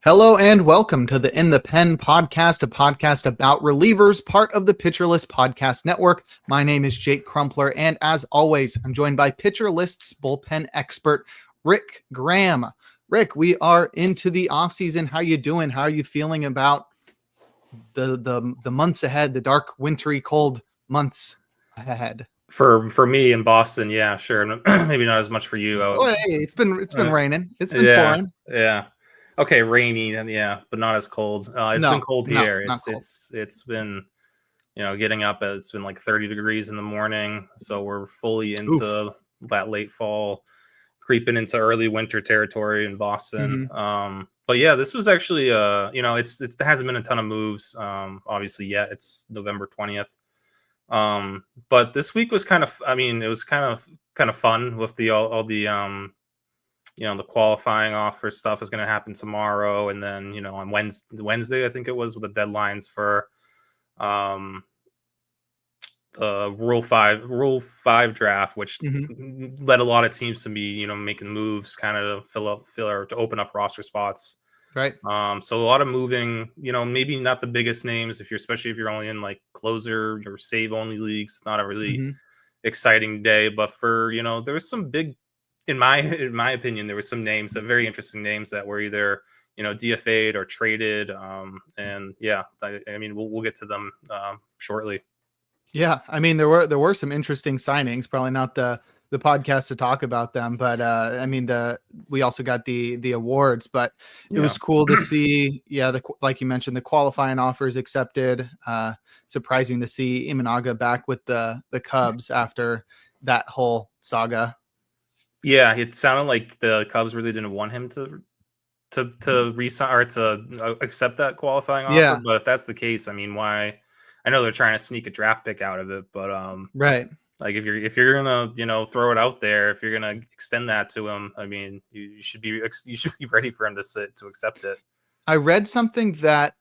Hello and welcome to the In the Pen podcast, a podcast about relievers, part of the Pitcher List Podcast Network. My name is Jake Crumpler, and as always, I'm joined by Pitcher List's bullpen expert, Rick Graham. Rick, we are into the offseason. How you doing? How are you feeling about the months ahead, the dark, wintry, cold months ahead? For me in Boston, yeah, sure. Maybe not as much for you. Hey, it's been raining. It's been pouring. Yeah. Okay, rainy and but not as cold. It's been cold here. It's been getting up. It's been like 30 degrees in the morning, so we're fully into that late fall, creeping into early winter territory in Boston. Mm-hmm. But yeah, this was actually there hasn't been a ton of moves obviously yet. It's November 20th. But this week was it was kind of fun with all the the qualifying offer stuff is going to happen tomorrow, and then on Wednesday I think it was, with the deadlines for the Rule 5 draft, which led a lot of teams to be making moves kind of to open up roster spots. Right. So a lot of moving, maybe not the biggest names especially if you're only in like closer or save only leagues. It's not a really exciting day, but for there was some big, in my opinion, there were some names, very interesting names that were either DFA'd or traded. And yeah, we'll get to them shortly. Yeah, I mean there were some interesting signings. Probably not the podcast to talk about them, but we also got the awards. But it was cool to see. Yeah, like you mentioned, the qualifying offers accepted. Surprising to see Imanaga back with the Cubs after that whole saga. Yeah, it sounded like the Cubs really didn't want him to resign or to accept that qualifying offer. Yeah. But if that's the case, I mean, why? I know they're trying to sneak a draft pick out of it, but right. Like if you're gonna throw it out there, if you're gonna extend that to him, I mean, you should be ready for him to accept it. I read something that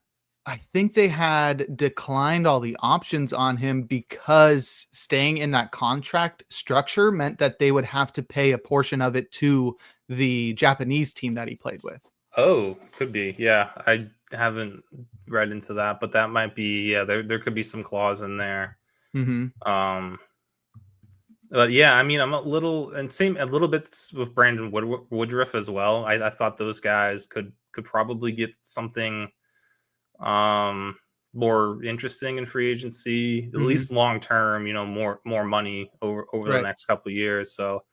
I think they had declined all the options on him because staying in that contract structure meant that they would have to pay a portion of it to the Japanese team that he played with. Oh, could be. Yeah, I haven't read into that, but that might be. Yeah, there could be some clause in there. But yeah, I mean, I'm a little bit with Brandon Woodruff as well. I thought those guys could probably get something more interesting in free agency, at least long term. More money over the next couple of years. So,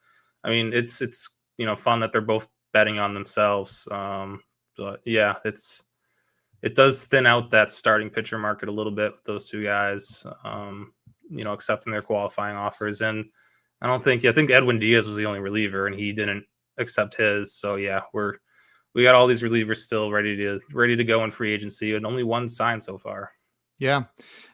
I mean, it's fun that they're both betting on themselves. But yeah, it does thin out that starting pitcher market a little bit with those two guys. Accepting their qualifying offers. And I think Edwin Diaz was the only reliever and he didn't accept his. So yeah, we got all these relievers still ready to go in free agency, and only one signed so far. Yeah.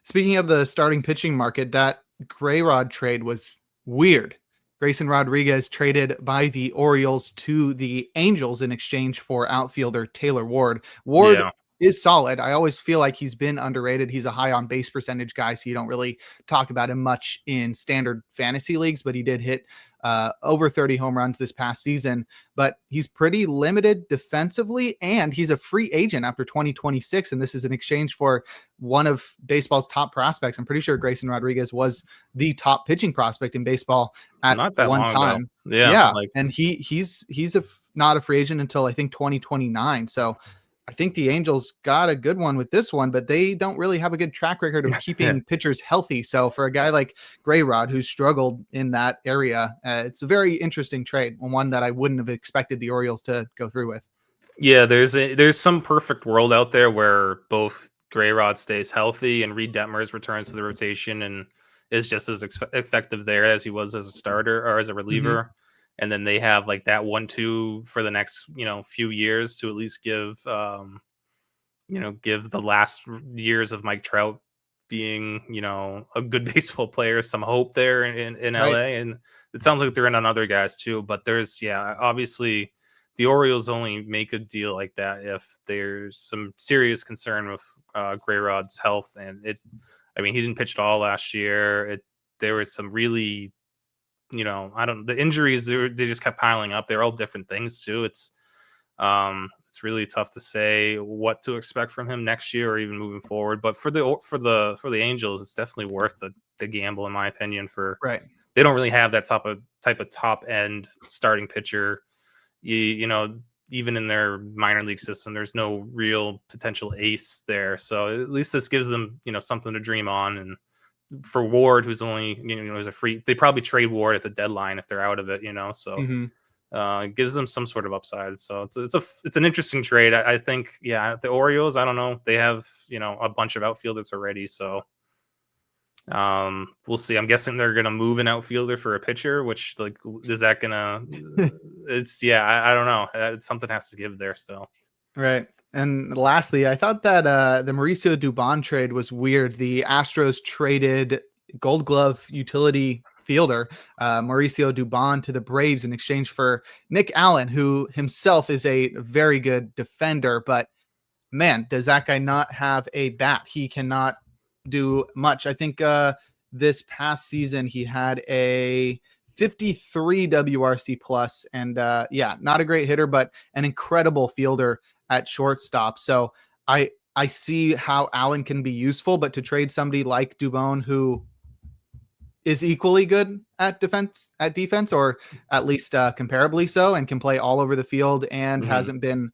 Speaking of the starting pitching market, that Grayrod trade was weird. Grayson Rodriguez traded by the Orioles to the Angels in exchange for outfielder Taylor Ward. Ward is solid. I always feel like he's been underrated. He's a high on base percentage guy, so you don't really talk about him much in standard fantasy leagues, but he did hit over 30 home runs this past season. But he's pretty limited defensively, and he's a free agent after 2026, and this is in exchange for one of baseball's top prospects. I'm pretty sure Grayson Rodriguez was the top pitching prospect in baseball at one time. Yeah. And he's not a free agent until I think 2029. So I think the Angels got a good one with this one, but they don't really have a good track record of keeping pitchers healthy. So for a guy like Grayrod, who struggled in that area, it's a very interesting trade, and one that I wouldn't have expected the Orioles to go through with. Yeah, there's some perfect world out there where both Grayrod stays healthy and Reed Detmers returns to the rotation and is just as effective there as he was as a starter or as a reliever. And then they have like that 1-2 for the next, few years to at least give the last years of Mike Trout being, a good baseball player, some hope there in LA. And it sounds like they're in on other guys too, but there's, obviously the Orioles only make a deal like that if there's some serious concern with Grayrod's health. And he didn't pitch at all last year. There was some really, the injuries, they just kept piling up. They're all different things too. It's it's really tough to say what to expect from him next year or even moving forward. But for the Angels, it's definitely worth the gamble, in my opinion. They don't really have that type of top end starting pitcher. You know, even in their minor league system, there's no real potential ace there. So at least this gives them, something to dream on. And for Ward, who's only, is a free, they probably trade Ward at the deadline if they're out of it, so it gives them some sort of upside. So it's an interesting trade. I think, the Orioles, I don't know. They have, a bunch of outfielders already. So we'll see. I'm guessing they're going to move an outfielder for a pitcher, which is that going to, I don't know. Something has to give there still. Right. And lastly, I thought that the Mauricio Dubon trade was weird. The Astros traded Gold Glove utility fielder Mauricio Dubon to the Braves in exchange for Nick Allen, who himself is a very good defender. But man, does that guy not have a bat? He cannot do much. I think this past season he had a 53 WRC plus, and not a great hitter, but an incredible fielder at shortstop. So I see how Allen can be useful, but to trade somebody like Dubon, who is equally good at defense, or at least comparably so, and can play all over the field and hasn't been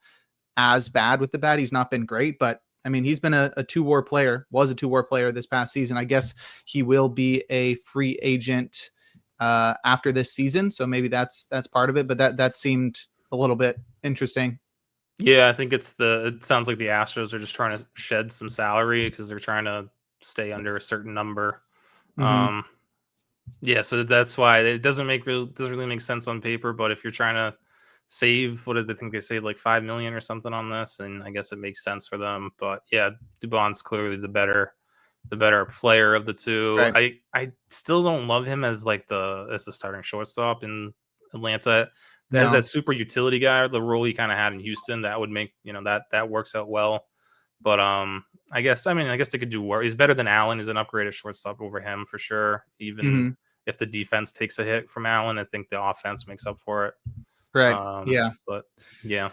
as bad with the bat. He's not been great, but I mean, he's been was a two-war player this past season. I guess he will be a free agent after this season. So maybe that's part of it, but that seemed a little bit interesting. Yeah, I think it sounds like the Astros are just trying to shed some salary because they're trying to stay under a certain number. So that's why it doesn't really make sense on paper. But if you're trying to save, what did they think they saved, like $5 million or something on this, and I guess it makes sense for them. But yeah, Dubon's clearly the better player of the two. Right. I still don't love him as the starting shortstop in Atlanta. As that super utility guy, the role he kind of had in Houston, that would make that works out well. But I guess they could do worse. He's better than Allen. He's an upgraded shortstop over him for sure. Even if the defense takes a hit from Allen, I think the offense makes up for it. Right. But yeah.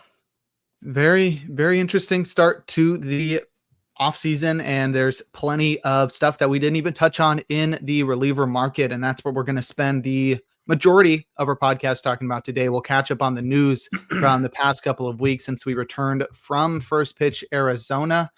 Very, very interesting start to the offseason, and there's plenty of stuff that we didn't even touch on in the reliever market, and that's what we're going to spend the majority of our podcast talking about today. We'll catch up on the news from the past couple of weeks since we returned from First Pitch Arizona.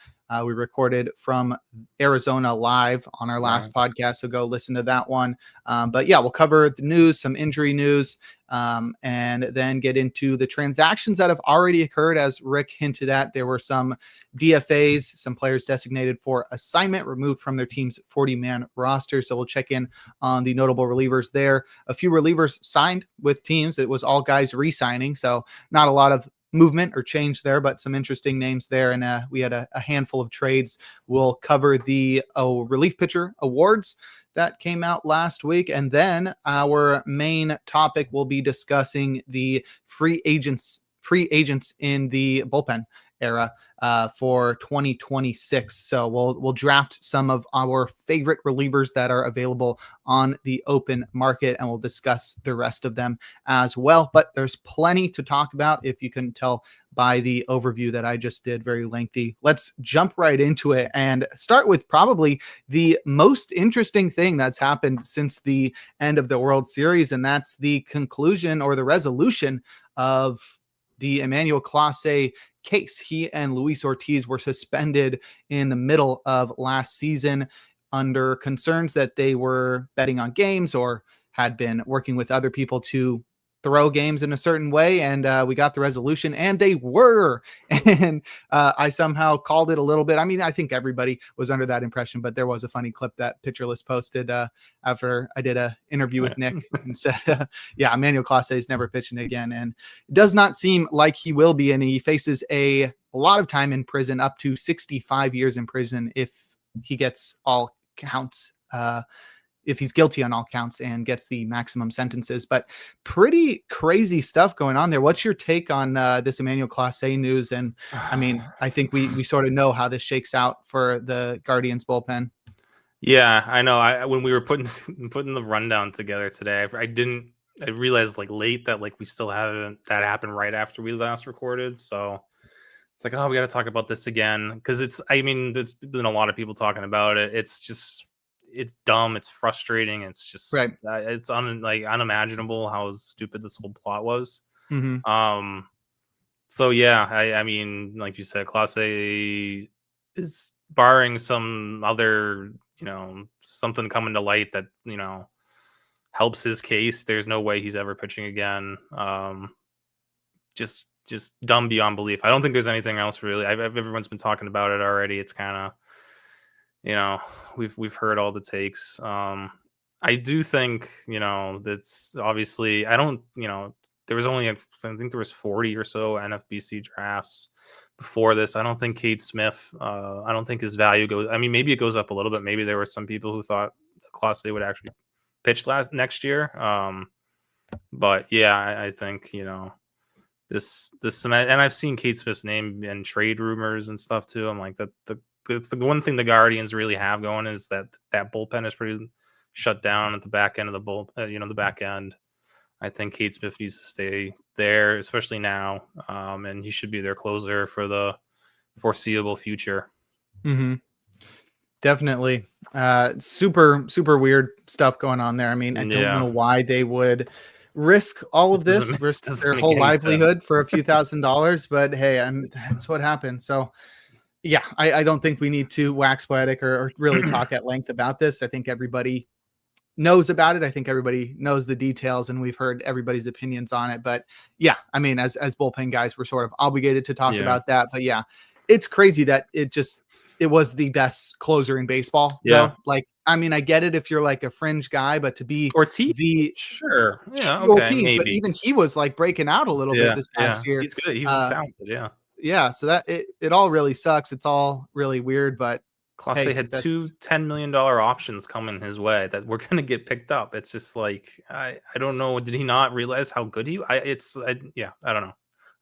We recorded from Arizona live on our last podcast, so go listen to that one. But yeah, we'll cover the news, some injury news, and then get into the transactions that have already occurred. As Rick hinted at, there were some DFAs, some players designated for assignment removed from their team's 40-man roster. So we'll check in on the notable relievers there. A few relievers signed with teams. It was all guys re-signing, so not a lot of movement or change there, but some interesting names there. And we had a handful of trades. We'll cover the relief pitcher awards that came out last week. And then our main topic will be discussing the free agents in the bullpen era for 2026. So we'll draft some of our favorite relievers that are available on the open market, and we'll discuss the rest of them as well. But there's plenty to talk about, if you couldn't tell by the overview that I just did, very lengthy. Let's jump right into it and start with probably the most interesting thing that's happened since the end of the World Series, and that's the conclusion or the resolution of the Emmanuel Clase case. He and Luis Ortiz were suspended in the middle of last season under concerns that they were betting on games or had been working with other people to throw games in a certain way. And we got the resolution, and they were. And I somehow called it a little bit. I mean, I think everybody was under that impression, but there was a funny clip that Pitcher List posted after I did a interview with Nick and said, Emmanuel Clase is never pitching again. And it does not seem like he will be. And he faces a lot of time in prison, up to 65 years in prison if he gets all counts, if he's guilty on all counts and gets the maximum sentences. But pretty crazy stuff going on there. What's your take on this Emmanuel Clase news? And I mean, I think we sort of know how this shakes out for the Guardians bullpen. Yeah, I know. When we were putting the rundown together today, I realized late that we still haven't that happened right after we last recorded. So it's like, oh, we got to talk about this again because I mean, there's been a lot of people talking about it. It's just, it's dumb. It's frustrating. It's just, Right. it's unimaginable how stupid this whole plot was. Mm-hmm. So yeah, I mean, like you said, Clase is barring some other, something coming to light that, helps his case. There's no way he's ever pitching again. Just dumb beyond belief. I don't think there's anything else really. Everyone's been talking about it already. It's kind of, we've heard all the takes. I do think, that's obviously, I don't, there was only, I think there was 40 or so NFBC drafts before this. I don't think Cade Smith, I don't think his value goes, I mean, maybe it goes up a little bit. Maybe there were some people who thought Clase would actually pitch next year. But yeah, I think, this and I've seen Cade Smith's name in trade rumors and stuff too. I'm like, it's the one thing the Guardians really have going is that bullpen is pretty shut down at the back end of the back end. I think Cade Smith needs to stay there, especially now, and he should be their closer for the foreseeable future. Mm-hmm. Definitely. Super weird stuff going on there. I mean, I don't know why they would risk all of this, risk their whole livelihood for a few $1,000s, but hey, that's what happened. So yeah, I don't think we need to wax poetic or really talk at length about this. I think everybody knows about it. I think everybody knows the details and we've heard everybody's opinions on it. But yeah, I mean, as bullpen guys, we're sort of obligated to talk about that. But yeah, it's crazy that it was the best closer in baseball. Yeah. Though. Like, I mean, I get it if you're like a fringe guy, but to be Ortiz, sure. Yeah. Okay, Ortiz, maybe. But even he was like breaking out a little bit this past year. He's good. He was talented. Yeah. Yeah. So that it all really sucks. It's all really weird, but Clase had two $10 million options coming his way that were going to get picked up. It's just like, I don't know. Did he not realize how good I don't know.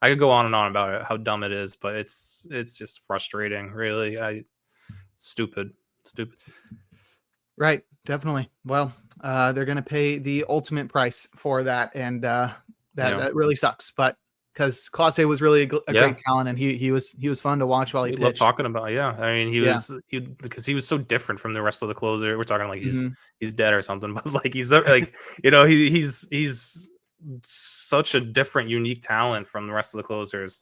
I could go on and on about it, how dumb it is, but it's just frustrating, really. Stupid. Right. Definitely. Well, they're going to pay the ultimate price for that. And that really sucks. But because Clase was really a great talent and he was fun to watch while he pitched. Loved talking about. Yeah. I mean, because he was so different from the rest of the closer. We're talking like he's dead or something, but like he's like, he's such a different, unique talent from the rest of the closers.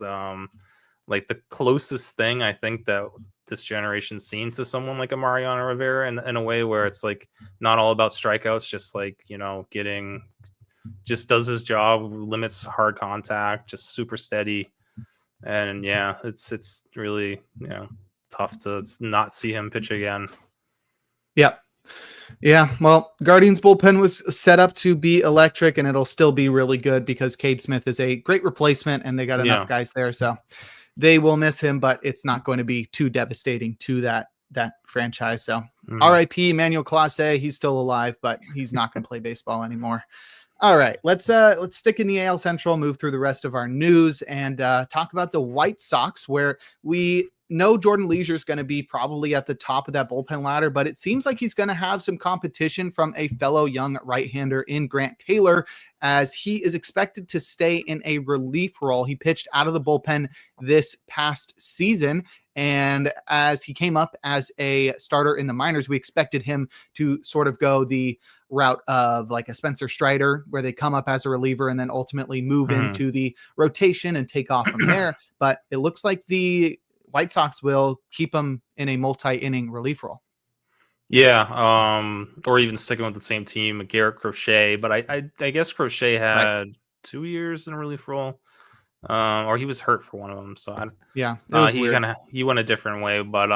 Like the closest thing I think that this generation's seen to someone like a Mariano Rivera in a way where it's like not all about strikeouts, just like, just does his job, limits hard contact, just super steady. And yeah, it's really, tough to not see him pitch again. Yep. Yeah, well, Guardians bullpen was set up to be electric, and it'll still be really good because Cade Smith is a great replacement, and they got enough guys there, so they will miss him, but it's not going to be too devastating to that franchise. So R.I.P. Emmanuel Clase, he's still alive, but he's not going to play baseball anymore. All right, let's stick in the AL Central, move through the rest of our news, and talk about the White Sox, where we know Jordan Leisure is going to be probably at the top of that bullpen ladder, but it seems like he's going to have some competition from a fellow young right-hander in Grant Taylor, as he is expected to stay in a relief role. He pitched out of the bullpen this past season, and as he came up as a starter in the minors, we expected him to sort of go the route of like a Spencer Strider, where they come up as a reliever and then ultimately move into the rotation and take off from there. But it looks like the White Sox will keep him in a multi-inning relief role. Yeah, or even sticking with the same team, Garrett Crochet. But I guess Crochet had 2 years in a relief role, or he was hurt for one of them. So he went a different way. But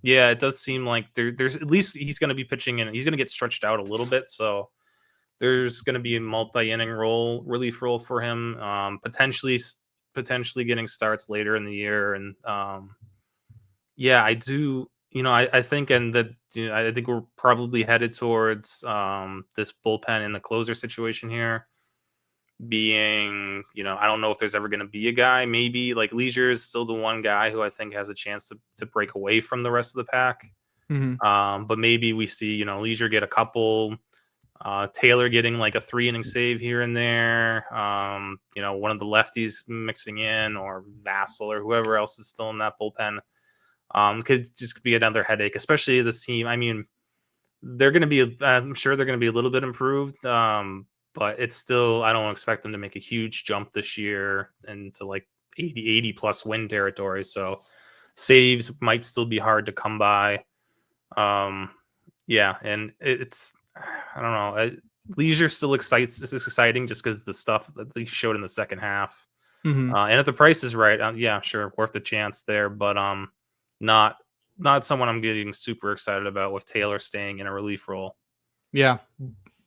it does seem like there's at least he's going to be pitching and he's going to get stretched out a little bit. So there's going to be a multi-inning relief role for him, potentially getting starts later in the year. And I do. I think, and that I think we're probably headed towards this bullpen in the closer situation here being, I don't know if there's ever going to be a guy. Maybe like Leisure is still the one guy who I think has a chance to break away from the rest of the pack. But maybe we see, Leisure get a couple Taylor getting like a 3-inning save here and there. One of the lefties mixing in, or Vassell, or whoever else is still in that bullpen. Could just be another headache, especially this team. I mean, I'm sure they're going to be a little bit improved. But it's still, I don't expect them to make a huge jump this year into like 80 plus win territory. So saves might still be hard to come by. And it's, I don't know. Leisure still exciting just because the stuff that they showed in the second half. Mm-hmm. And if the price is right, sure, worth a chance there. But not someone I'm getting super excited about with Taylor staying in a relief role. Yeah.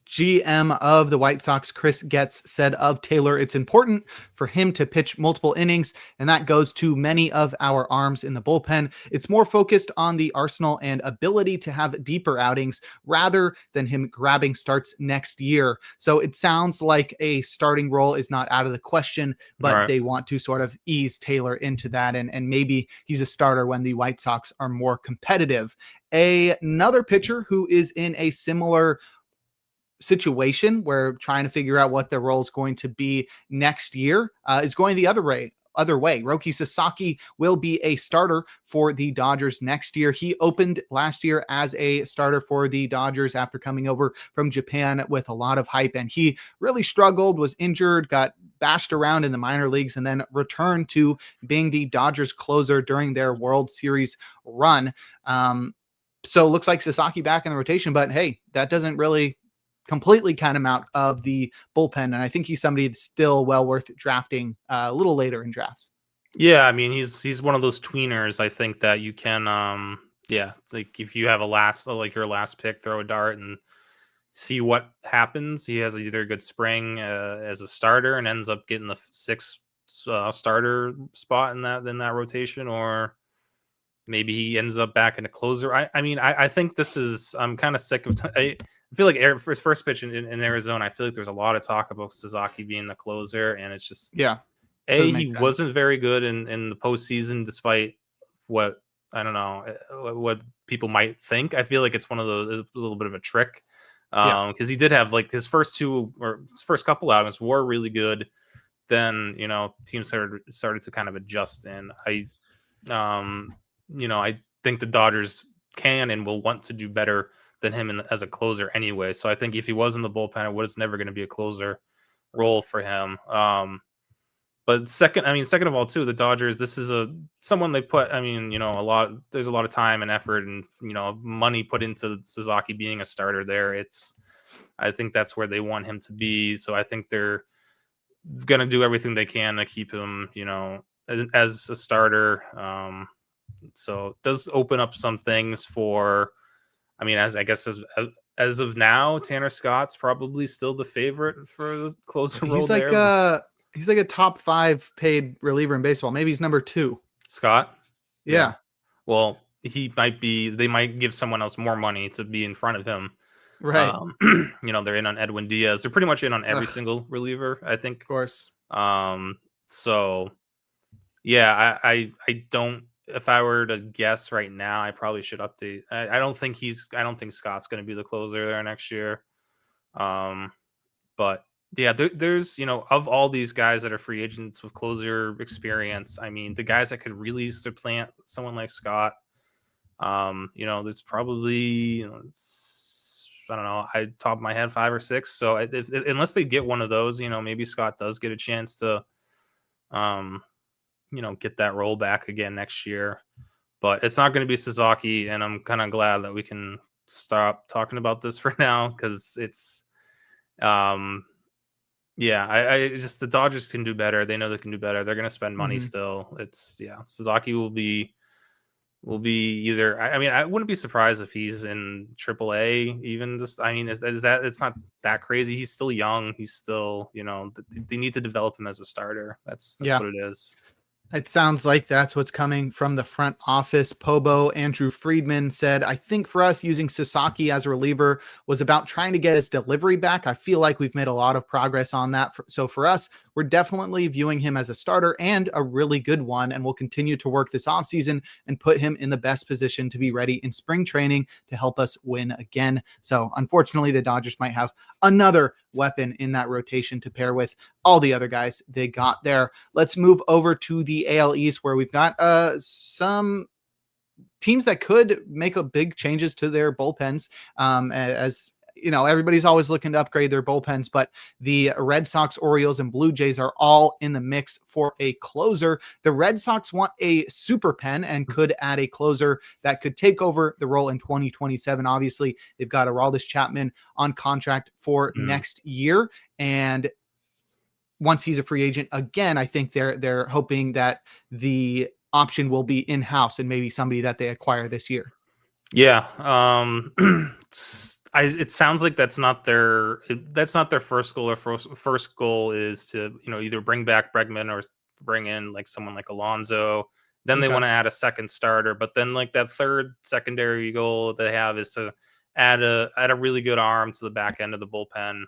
GM of the White Sox, Chris Getz, said of Taylor, it's important for him to pitch multiple innings, and that goes to many of our arms in the bullpen. It's more focused on the arsenal and ability to have deeper outings rather than him grabbing starts next year. So it sounds like a starting role is not out of the question, but They want to sort of ease Taylor into that, and maybe he's a starter when the White Sox are more competitive. Another pitcher who is in a similar situation where trying to figure out what their role is going to be next year is going the other way. Roki Sazaki will be a starter for the Dodgers next year. He opened last year as a starter for the Dodgers after coming over from Japan with a lot of hype, and he really struggled, was injured, got bashed around in the minor leagues, and then returned to being the Dodgers closer during their World Series run. So it looks like Sazaki back in the rotation, but hey, that doesn't really completely count him out of the bullpen. And I think he's somebody that's still well worth drafting a little later in drafts. Yeah. I mean, he's one of those tweeners. I think that you can, like if you have your last pick, throw a dart and see what happens. He has either a good spring as a starter and ends up getting the 6th starter spot in that rotation, or maybe he ends up back in a closer. I think this is, I'm kind of sick of, I feel like for his first pitch in Arizona, I feel like there's a lot of talk about Sazaki being the closer, and it's just, he wasn't very good in the postseason, despite what, I don't know, what people might think. I feel like it's one of those, it was a little bit of a trick, because he did have like his first couple outings were really good. Then, teams started to kind of adjust, and I think the Dodgers can and will want to do better than him as a closer anyway. So I think if he was in the bullpen, it was never going to be a closer role for him. But second of all, too, the Dodgers, this is someone they put, there's a lot of time and effort and, money put into Sazaki being a starter there. I think that's where they want him to be. So I think they're going to do everything they can to keep him, as a starter. So it does open up some things for, as of now, Tanner Scott's probably still the favorite for the closer role. He's like a top 5 paid reliever in baseball. Maybe he's number 2. Scott? Yeah. Well, they might give someone else more money to be in front of him. Right. They're in on Edwin Diaz. They're pretty much in on every single reliever, I think. Of course. So yeah, I don't, if I were to guess right now, I probably should update. I don't think Scott's going to be the closer there next year. But yeah, there's, of all these guys that are free agents with closer experience, the guys that could really supplant someone like Scott, there's probably, I don't know, top of my head, 5 or 6. So unless they get one of those, maybe Scott does get a chance to, get that role back again next year. But it's not going to be Sazaki, and I'm kind of glad that we can stop talking about this for now, because it's, the Dodgers can do better. They know they can do better. They're going to spend money still. Sazaki will be either. I wouldn't be surprised if he's in AAA. Even just, it's not that crazy. He's still young. He's still, they need to develop him as a starter. That's what it is. It sounds like that's what's coming from the front office. Pobo Andrew Friedman said, I think for us, using Sazaki as a reliever was about trying to get his delivery back. I feel like we've made a lot of progress on that. So for us, we're definitely viewing him as a starter and a really good one. And we'll continue to work this offseason and put him in the best position to be ready in spring training to help us win again. So unfortunately, the Dodgers might have another weapon in that rotation to pair with all the other guys they got there. Let's move over to the AL East, where we've got some teams that could make a big changes to their bullpens. As you know, everybody's always looking to upgrade their bullpens, but the Red Sox, Orioles, and Blue Jays are all in the mix for a closer. The Red Sox want a super pen and could add a closer that could take over the role in 2027. Obviously, they've got Aroldis Chapman on contract for next year, and once he's a free agent again, I think they're hoping that the option will be in-house and maybe somebody that they acquire this year. Yeah. It sounds like that's not their first goal. Their first goal is to, either bring back Bregman or bring in like someone like Alonso. Then they want to add a second starter, but then like that third secondary goal they have is to add a really good arm to the back end of the bullpen.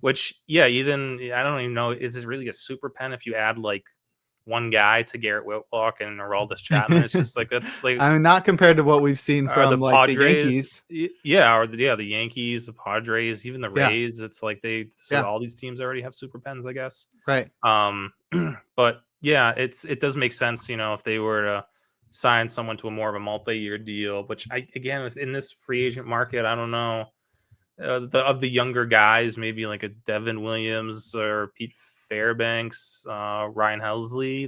Which, yeah, I don't even know, is it really a super pen if you add like one guy to Garrett Whitlock and Aroldis Chapman? It's just like, that's like, I mean, not compared to what we've seen from the like Padres, the Yankees. The Yankees, the Padres, even the Rays. It's like all these teams already have super pens, I guess. Right. But yeah, it does make sense, if they were to sign someone to a more of a multi-year deal, which again, in this free agent market, I don't know. Of the younger guys, maybe like a Devin Williams or Pete Fairbanks, Ryan Helsley.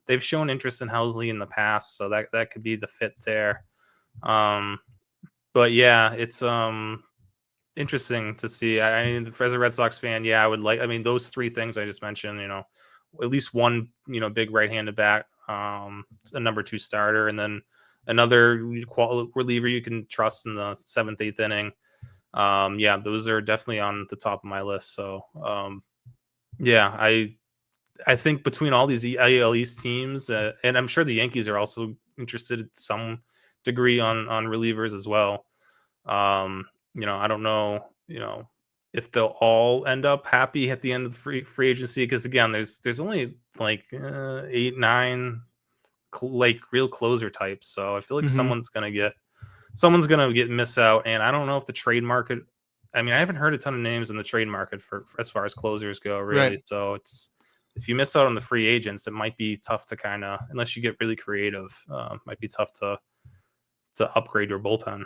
They've shown interest in Helsley in the past, so that could be the fit there. But yeah, it's interesting to see. I mean, as a Red Sox fan, I would like. I mean, those three things I just mentioned. At least one, big right-handed bat, a number 2 starter, and then another reliever you can trust in the 7th, 8th inning. Those are definitely on the top of my list. So, I think between all these AL East teams, and I'm sure the Yankees are also interested to some degree on relievers as well. I don't know, if they'll all end up happy at the end of the free agency, because again, there's only like 8, 9 like real closer types. So I feel like someone's gonna get miss out, and I don't know if the trade market. I mean, I haven't heard a ton of names in the trade market for as far as closers go, really. Right. So if you miss out on the free agents, it might be tough to unless you get really creative, might be tough to upgrade your bullpen.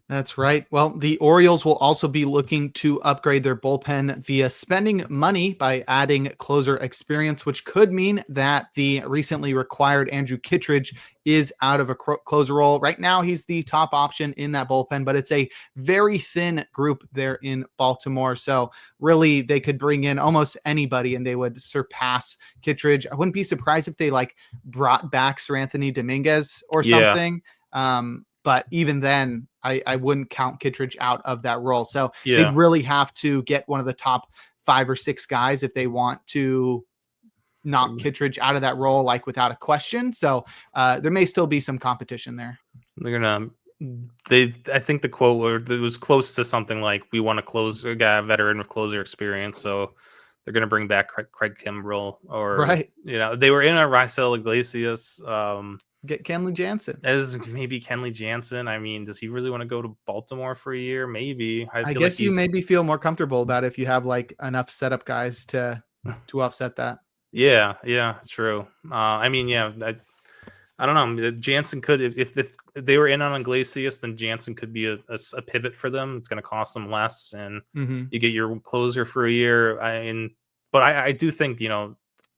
That's right. Well, the Orioles will also be looking to upgrade their bullpen via spending money by adding closer experience, which could mean that the recently required Andrew Kittredge is out of a closer role. Right now, he's the top option in that bullpen, but it's a very thin group there in Baltimore. So really, they could bring in almost anybody and they would surpass Kittredge. I wouldn't be surprised if they brought back Seranthony Dominguez or something. But even then, I wouldn't count Kittredge out of that role. So they'd really have to get one of the top 5 or 6 guys if they want to knock Kittredge out of that role, without a question. So there may still be some competition there. I think the quote was close to something like, we want to close a guy, a veteran with closer experience. So they're going to bring back Craig Kimbrell, or, they were in a Raisel Iglesias, get Kenley Jansen. As maybe Kenley Jansen. I mean, does he really want to go to Baltimore for a year? Maybe. I guess you maybe feel more comfortable about it if you have enough setup guys to offset that. Yeah, true. I mean, I don't know. Jansen could, if they were in on Iglesias, then Jansen could be a pivot for them. It's going to cost them less, and you get your closer for a year. But I do think,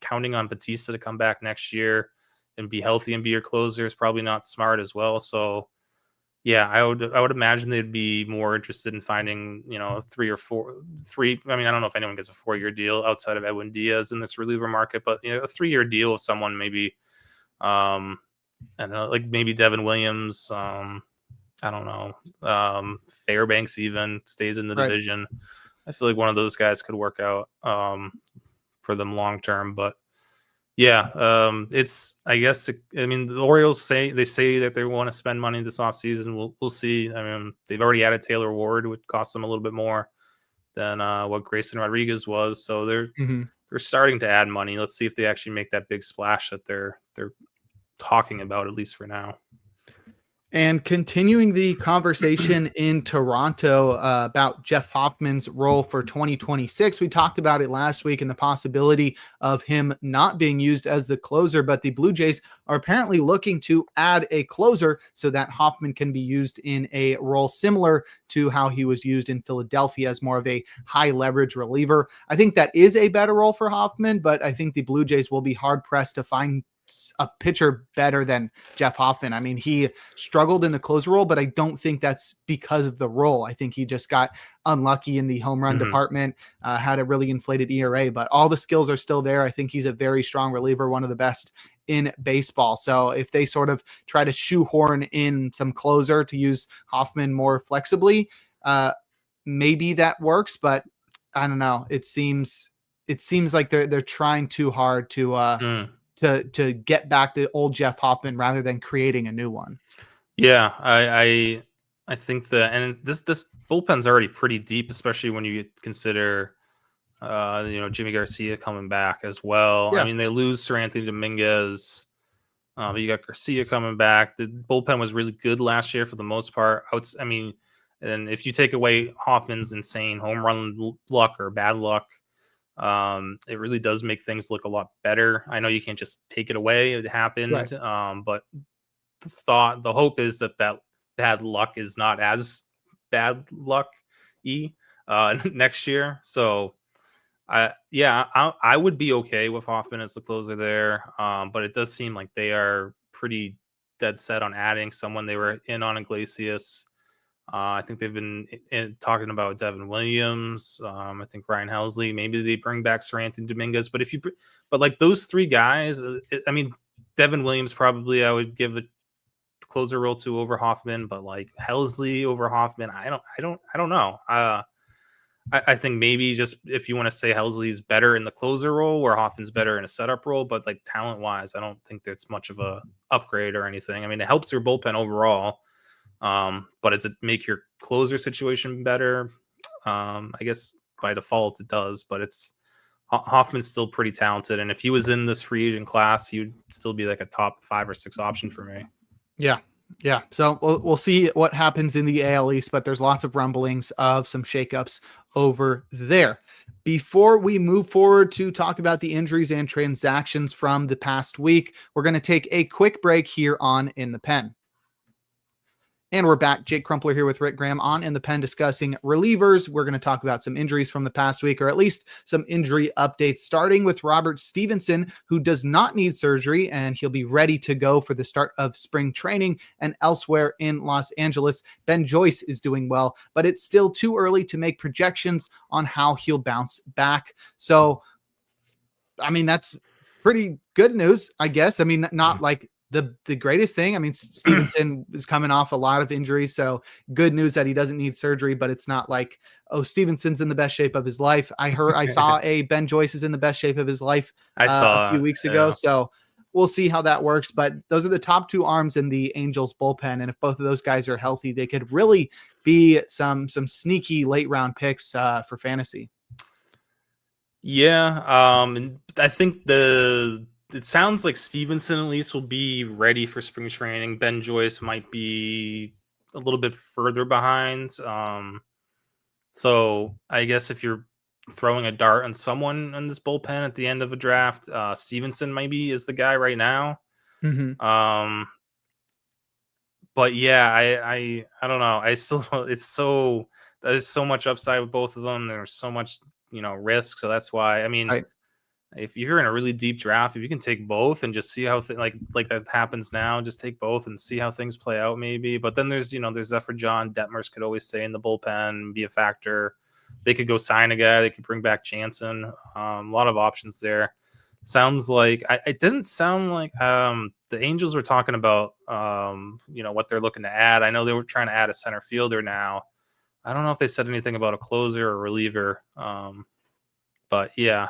counting on Batista to come back next year and be healthy and be your closer is probably not smart as well. So I would imagine they'd be more interested in finding, 3 or 4. I mean, I don't know if anyone gets a 4-year deal outside of Edwin Diaz in this reliever market, but a 3-year deal with someone, maybe, I don't know, maybe Devin Williams. I don't know. Fairbanks even stays in the division. I feel like one of those guys could work out for them long term, but it's, I guess, I mean, the Orioles say that they want to spend money this offseason. We'll see. I mean, they've already added Taylor Ward, which costs them a little bit more than what Grayson Rodriguez was. So they're Mm-hmm. they're starting to add money. Let's see if they actually make that big splash that they're talking about, at least for now. And continuing the conversation in Toronto about Jeff Hoffman's role for 2026, we talked about it last week and the possibility of him not being used as the closer, but the Blue Jays are apparently looking to add a closer so that Hoffman can be used in a role similar to how he was used in Philadelphia as more of a high leverage reliever. I think that is a better role for Hoffman, but I think the Blue Jays will be hard pressed to find a pitcher better than Jeff Hoffman. I mean, he struggled in the closer role, but I don't think that's because of the role. I think he just got unlucky in the home run department, had a really inflated ERA, but all the skills are still there. I think he's a very strong reliever, one of the best in baseball. So if they sort of try to shoehorn in some closer to use Hoffman more flexibly, maybe that works, but I don't know. It seems like they're trying too hard to get back to old Jeff Hoffman rather than creating a new one. Yeah, I think and this bullpen's already pretty deep, especially when you consider Jimmy Garcia coming back as well. Yeah. I mean, they lose Seranthony Dominguez, but you got Garcia coming back. The bullpen was really good last year for the most part. And if you take away Hoffman's insane home run luck or bad luck, it really does make things look a lot better. I know you can't just take it away. It happened. Right. But the hope is that bad luck is not as bad luck next year. So I would be okay with Hoffman as the closer there. But it does seem like they are pretty dead set on adding someone. They were in on Iglesias. I think they've been talking about Devin Williams. I think Ryan Helsley. Maybe they bring back Seranthony Dominguez. But like those three guys, I mean, Devin Williams probably I would give a closer role to over Hoffman. But like Helsley over Hoffman, I don't know. I think maybe just if you want to say Helsley's better in the closer role, where Hoffman's better in a setup role, but like talent wise, I don't think there's much of a upgrade or anything. I mean, it helps your bullpen overall. But does it make your closer situation better? I guess by default it does, but Hoffman's still pretty talented. And if he was in this free agent class, he would still be like a top 5 or 6 option for me. Yeah. Yeah. So we'll see what happens in the AL East, but there's lots of rumblings of some shakeups over there. Before we move forward to talk about the injuries and transactions from the past week, we're going to take a quick break here on In the Pen. And we're back. Jake Crumpler here with Rick Graham on In the Pen discussing relievers. We're going to talk about some injuries from the past week, or at least some injury updates, starting with Robert Stephenson, who does not need surgery, and he'll be ready to go for the start of spring training. And elsewhere in Los Angeles, Ben Joyce is doing well, but it's still too early to make projections on how he'll bounce back. So, I mean, that's pretty good news, I guess. I mean, not like the greatest thing. I mean, Stephenson is coming off a lot of injuries, so good news that he doesn't need surgery, but it's not like, oh, Stephenson's in the best shape of his life. I saw a Ben Joyce is in the best shape of his life a few weeks ago. So we'll see how that works, but those are the top 2 arms in the Angels bullpen. And if both of those guys are healthy, they could really be some sneaky late round picks for fantasy. Yeah. And I think it sounds like Stephenson at least will be ready for spring training. Ben Joyce might be a little bit further behind. So I guess if you're throwing a dart on someone in this bullpen at the end of a draft, Stephenson maybe is the guy right now. Mm-hmm. But yeah, I don't know. There's so much upside with both of them. There's so much, risk. So that's why, I mean, if you're in a really deep draft, if you can take both and just see how like that happens now, just take both and see how things play out maybe. But then there's Zephyr John. Detmers could always stay in the bullpen, be a factor. They could go sign a guy. They could bring back Jansen. A lot of options there. Sounds like it didn't sound like the Angels were talking about what they're looking to add. I know they were trying to add a center fielder now. I don't know if they said anything about a closer or reliever. But yeah,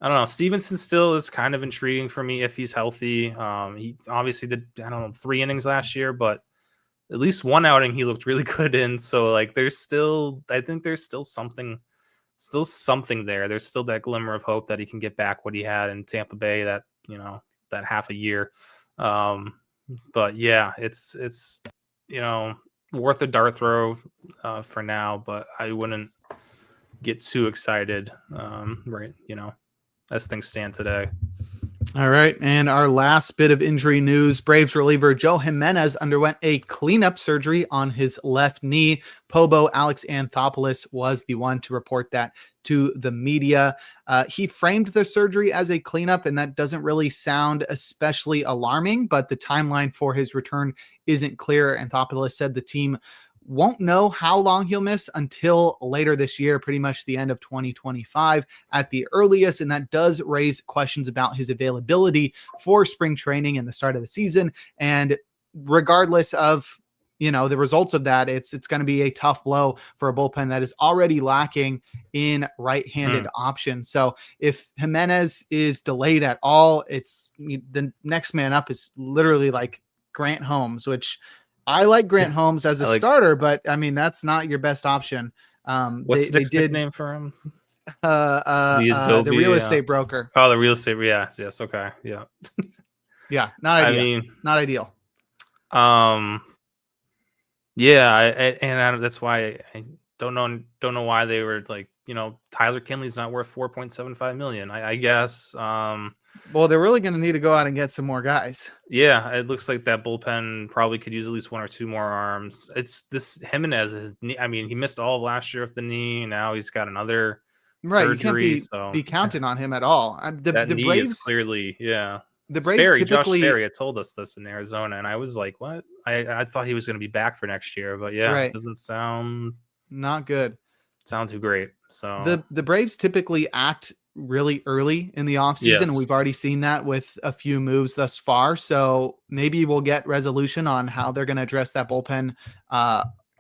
I don't know. Stephenson still is kind of intriguing for me if he's healthy. He obviously did, 3 innings last year, but at least one outing he looked really good in. So like, I think there's still something there. There's still that glimmer of hope that he can get back what he had in Tampa Bay, that, that half a year. But yeah, it's worth a dart throw for now, but I wouldn't get too excited, right? As things stand today. All right. And our last bit of injury news, Braves reliever Joe Jimenez underwent a cleanup surgery on his left knee. Pobo Alex Anthopoulos was the one to report that to the media. He framed the surgery as a cleanup, and that doesn't really sound especially alarming, but the timeline for his return isn't clear. Anthopoulos said the team won't know how long he'll miss until later this year, pretty much the end of 2025 at the earliest. And that does raise questions about his availability for spring training and the start of the season. And regardless of, the results of that, it's going to be a tough blow for a bullpen that is already lacking in right-handed options. So if Jimenez is delayed at all, it's the next man up is literally like Grant Holmes, which I like Grant Holmes as a starter, but I mean, that's not your best option. What's Nick's nickname for him? The real estate broker. Oh, the real estate. Yes. Okay. Yeah. Yeah. Not ideal. I mean, not ideal. Yeah. That's why I don't know why they were like, Tyler Kenley's not worth $4.75 million. I guess. Well, they're really going to need to go out and get some more guys. Yeah, it looks like that bullpen probably could use at least one or two more arms. It's this Jimenez. I mean, he missed all of last year with the knee. Now he's got another surgery. You can't be counting on him at all. The knee Braves is clearly, yeah. The Braves typically, Josh Sperry had told us this in Arizona, and I was like, "What?" I thought he was going to be back for next year, but yeah, It doesn't sound not good. Sound too great. So the Braves typically act really early in the offseason. Yes. And we've already seen that with a few moves thus far. So maybe we'll get resolution on how they're going to address that bullpen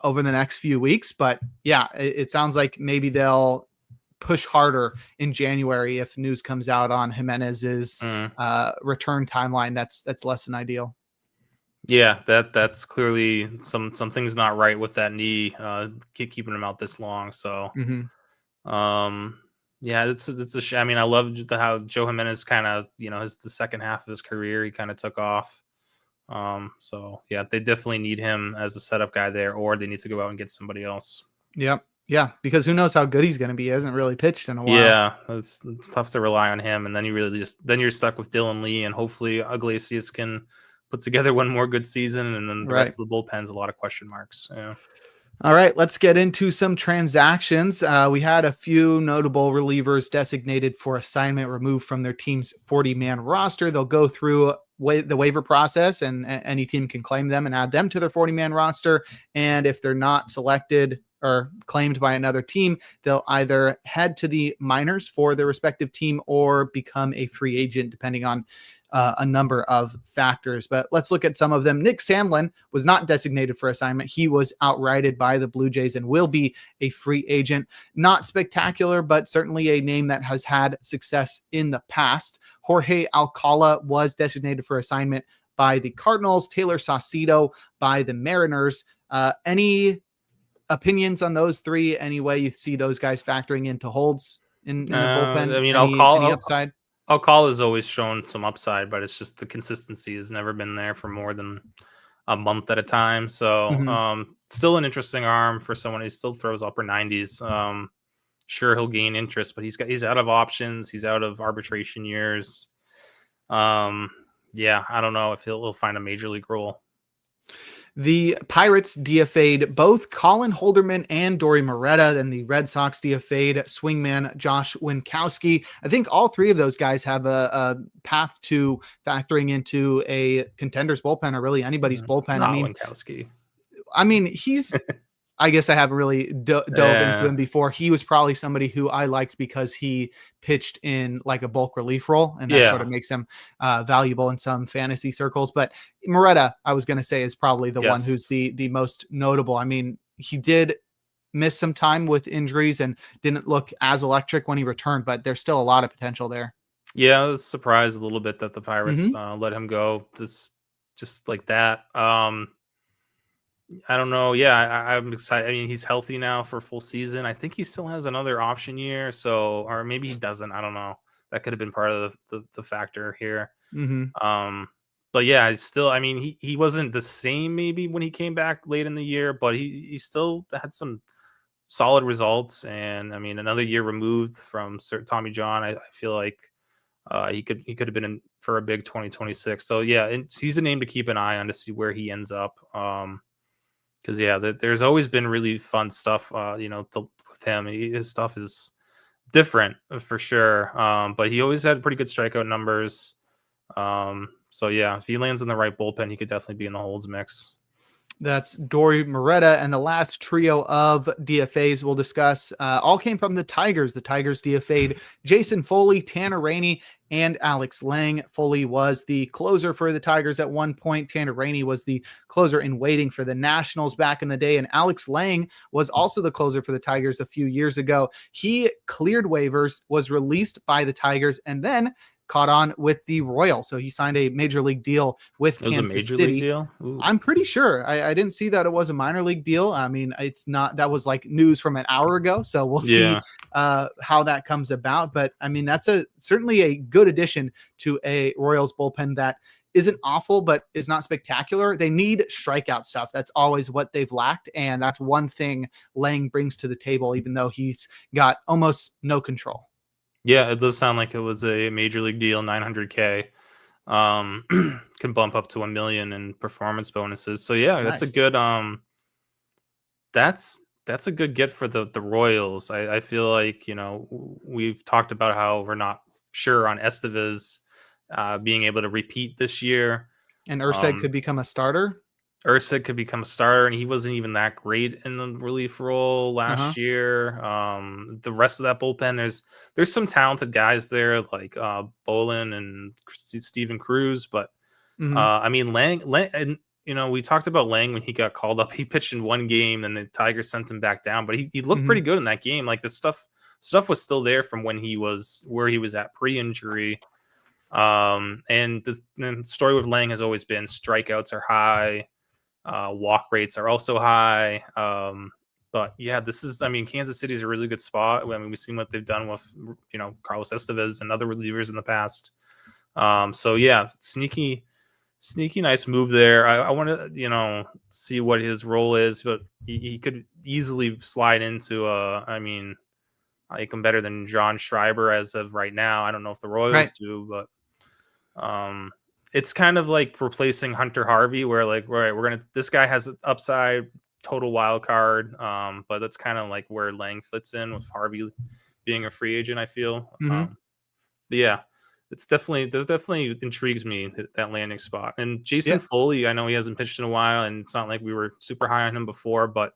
over the next few weeks. But yeah, it sounds like maybe they'll push harder in January if news comes out on Jimenez's return timeline. That's less than ideal. Yeah, that's clearly some things not right with that knee, keeping him out this long. So, yeah, it's a shame. I mean, I love how Joe Jimenez kind of, the second half of his career, he kind of took off. So yeah, they definitely need him as a setup guy there, or they need to go out and get somebody else. Yep. Yeah, because who knows how good he's going to be. He hasn't really pitched in a while. Yeah, it's tough to rely on him, and then you're stuck with Dylan Lee, and hopefully Iglesias can put together one more good season, and then the rest of the bullpen's a lot of question marks. Yeah. All right, let's get into some transactions. We had a few notable relievers designated for assignment removed from their team's 40-man roster. They'll go through the waiver process, and any team can claim them and add them to their 40-man roster. And if they're not selected or claimed by another team, they'll either head to the minors for their respective team or become a free agent, depending on a number of factors. But let's look at some of them. Nick Sandlin was not designated for assignment. He was outrighted by the Blue Jays and will be a free agent. Not spectacular, but certainly a name that has had success in the past. Jorge Alcala was designated for assignment by the Cardinals. Taylor Saucedo by the Mariners. Any opinions on those three? Any way you see those guys factoring into holds in the bullpen? I mean, any upside? Alcala has always shown some upside, but it's just the consistency has never been there for more than a month at a time. So still an interesting arm for someone who still throws upper 90s. Sure, he'll gain interest, but he's out of options. He's out of arbitration years. Yeah, I don't know if he'll find a major league role. The Pirates DFA'd both Colin Holderman and Dory Moretta, and the Red Sox DFA'd swingman Josh Winkowski. I think all three of those guys have a path to factoring into a contender's bullpen, or really anybody's bullpen. Not Winkowski. I mean, he's... I guess I haven't really dove into him before. He was probably somebody who I liked because he pitched in like a bulk relief role, and that sort of makes him valuable in some fantasy circles. But Moretta, I was going to say, is probably the one who's the most notable. I mean, he did miss some time with injuries and didn't look as electric when he returned, but there's still a lot of potential there. Yeah, I was surprised a little bit that the Pirates let him go just like that. I don't know. Yeah, I'm excited. I mean, he's healthy now for full season. I think he still has another option year, so or maybe he doesn't. I don't know. That could have been part of the factor here. But yeah, I mean, he wasn't the same maybe when he came back late in the year, but he still had some solid results. And I mean, another year removed from Sir Tommy John, I feel like he could have been in for a big 2026. So yeah, he's a name to keep an eye on to see where he ends up. Because yeah, there's always been really fun stuff. With him, his stuff is different for sure. But he always had pretty good strikeout numbers. So yeah, if he lands in the right bullpen, he could definitely be in the holds mix. That's Dory Moretta. And the last trio of DFAs we'll discuss all came from the Tigers. The Tigers DFA'd Jason Foley, Tanner Rainey, and Alex Lang. Foley was the closer for the Tigers at one point. Tanner Rainey was the closer in waiting for the Nationals back in the day. And Alex Lang was also the closer for the Tigers a few years ago. He cleared waivers, was released by the Tigers, and then caught on with the Royals. So he signed a major league deal with Kansas City. League deal? I'm pretty sure. I didn't see that it was a minor league deal. I mean, it's not, that was like news from an hour ago. So we'll see how that comes about. But I mean, that's certainly a good addition to a Royals bullpen that isn't awful, but is not spectacular. They need strikeout stuff. That's always what they've lacked. And that's one thing Lang brings to the table, even though he's got almost no control. Yeah, it does sound like it was a major league deal, $900K. Can bump up to $1 million in performance bonuses. So yeah, that's nice. A good that's a good get for the Royals. I feel like, we've talked about how we're not sure on Estevez being able to repeat this year. And Urseg could become a starter. Ursig could become a starter, and he wasn't even that great in the relief role last year. The rest of that bullpen, there's some talented guys there like Bolin and Steven Cruz, but I mean Lang, and we talked about Lang when he got called up. He pitched in one game, and the Tigers sent him back down, but he looked pretty good in that game. Like the stuff was still there from when he was where he was at pre-injury. And the story with Lang has always been strikeouts are high. Walk rates are also high. But yeah, Kansas City is a really good spot. I mean, we've seen what they've done with, Carlos Estevez and other relievers in the past. So yeah, sneaky nice move there. I want to, see what his role is, but he could easily slide into I like him better than John Schreiber as of right now. I don't know if the Royals do, but it's kind of like replacing Hunter Harvey, where like, this guy has upside, total wild card. But that's kind of like where Lang fits in with Harvey being a free agent, I feel. But yeah, definitely intrigues me that landing spot. And Jason Foley, I know he hasn't pitched in a while, and it's not like we were super high on him before, but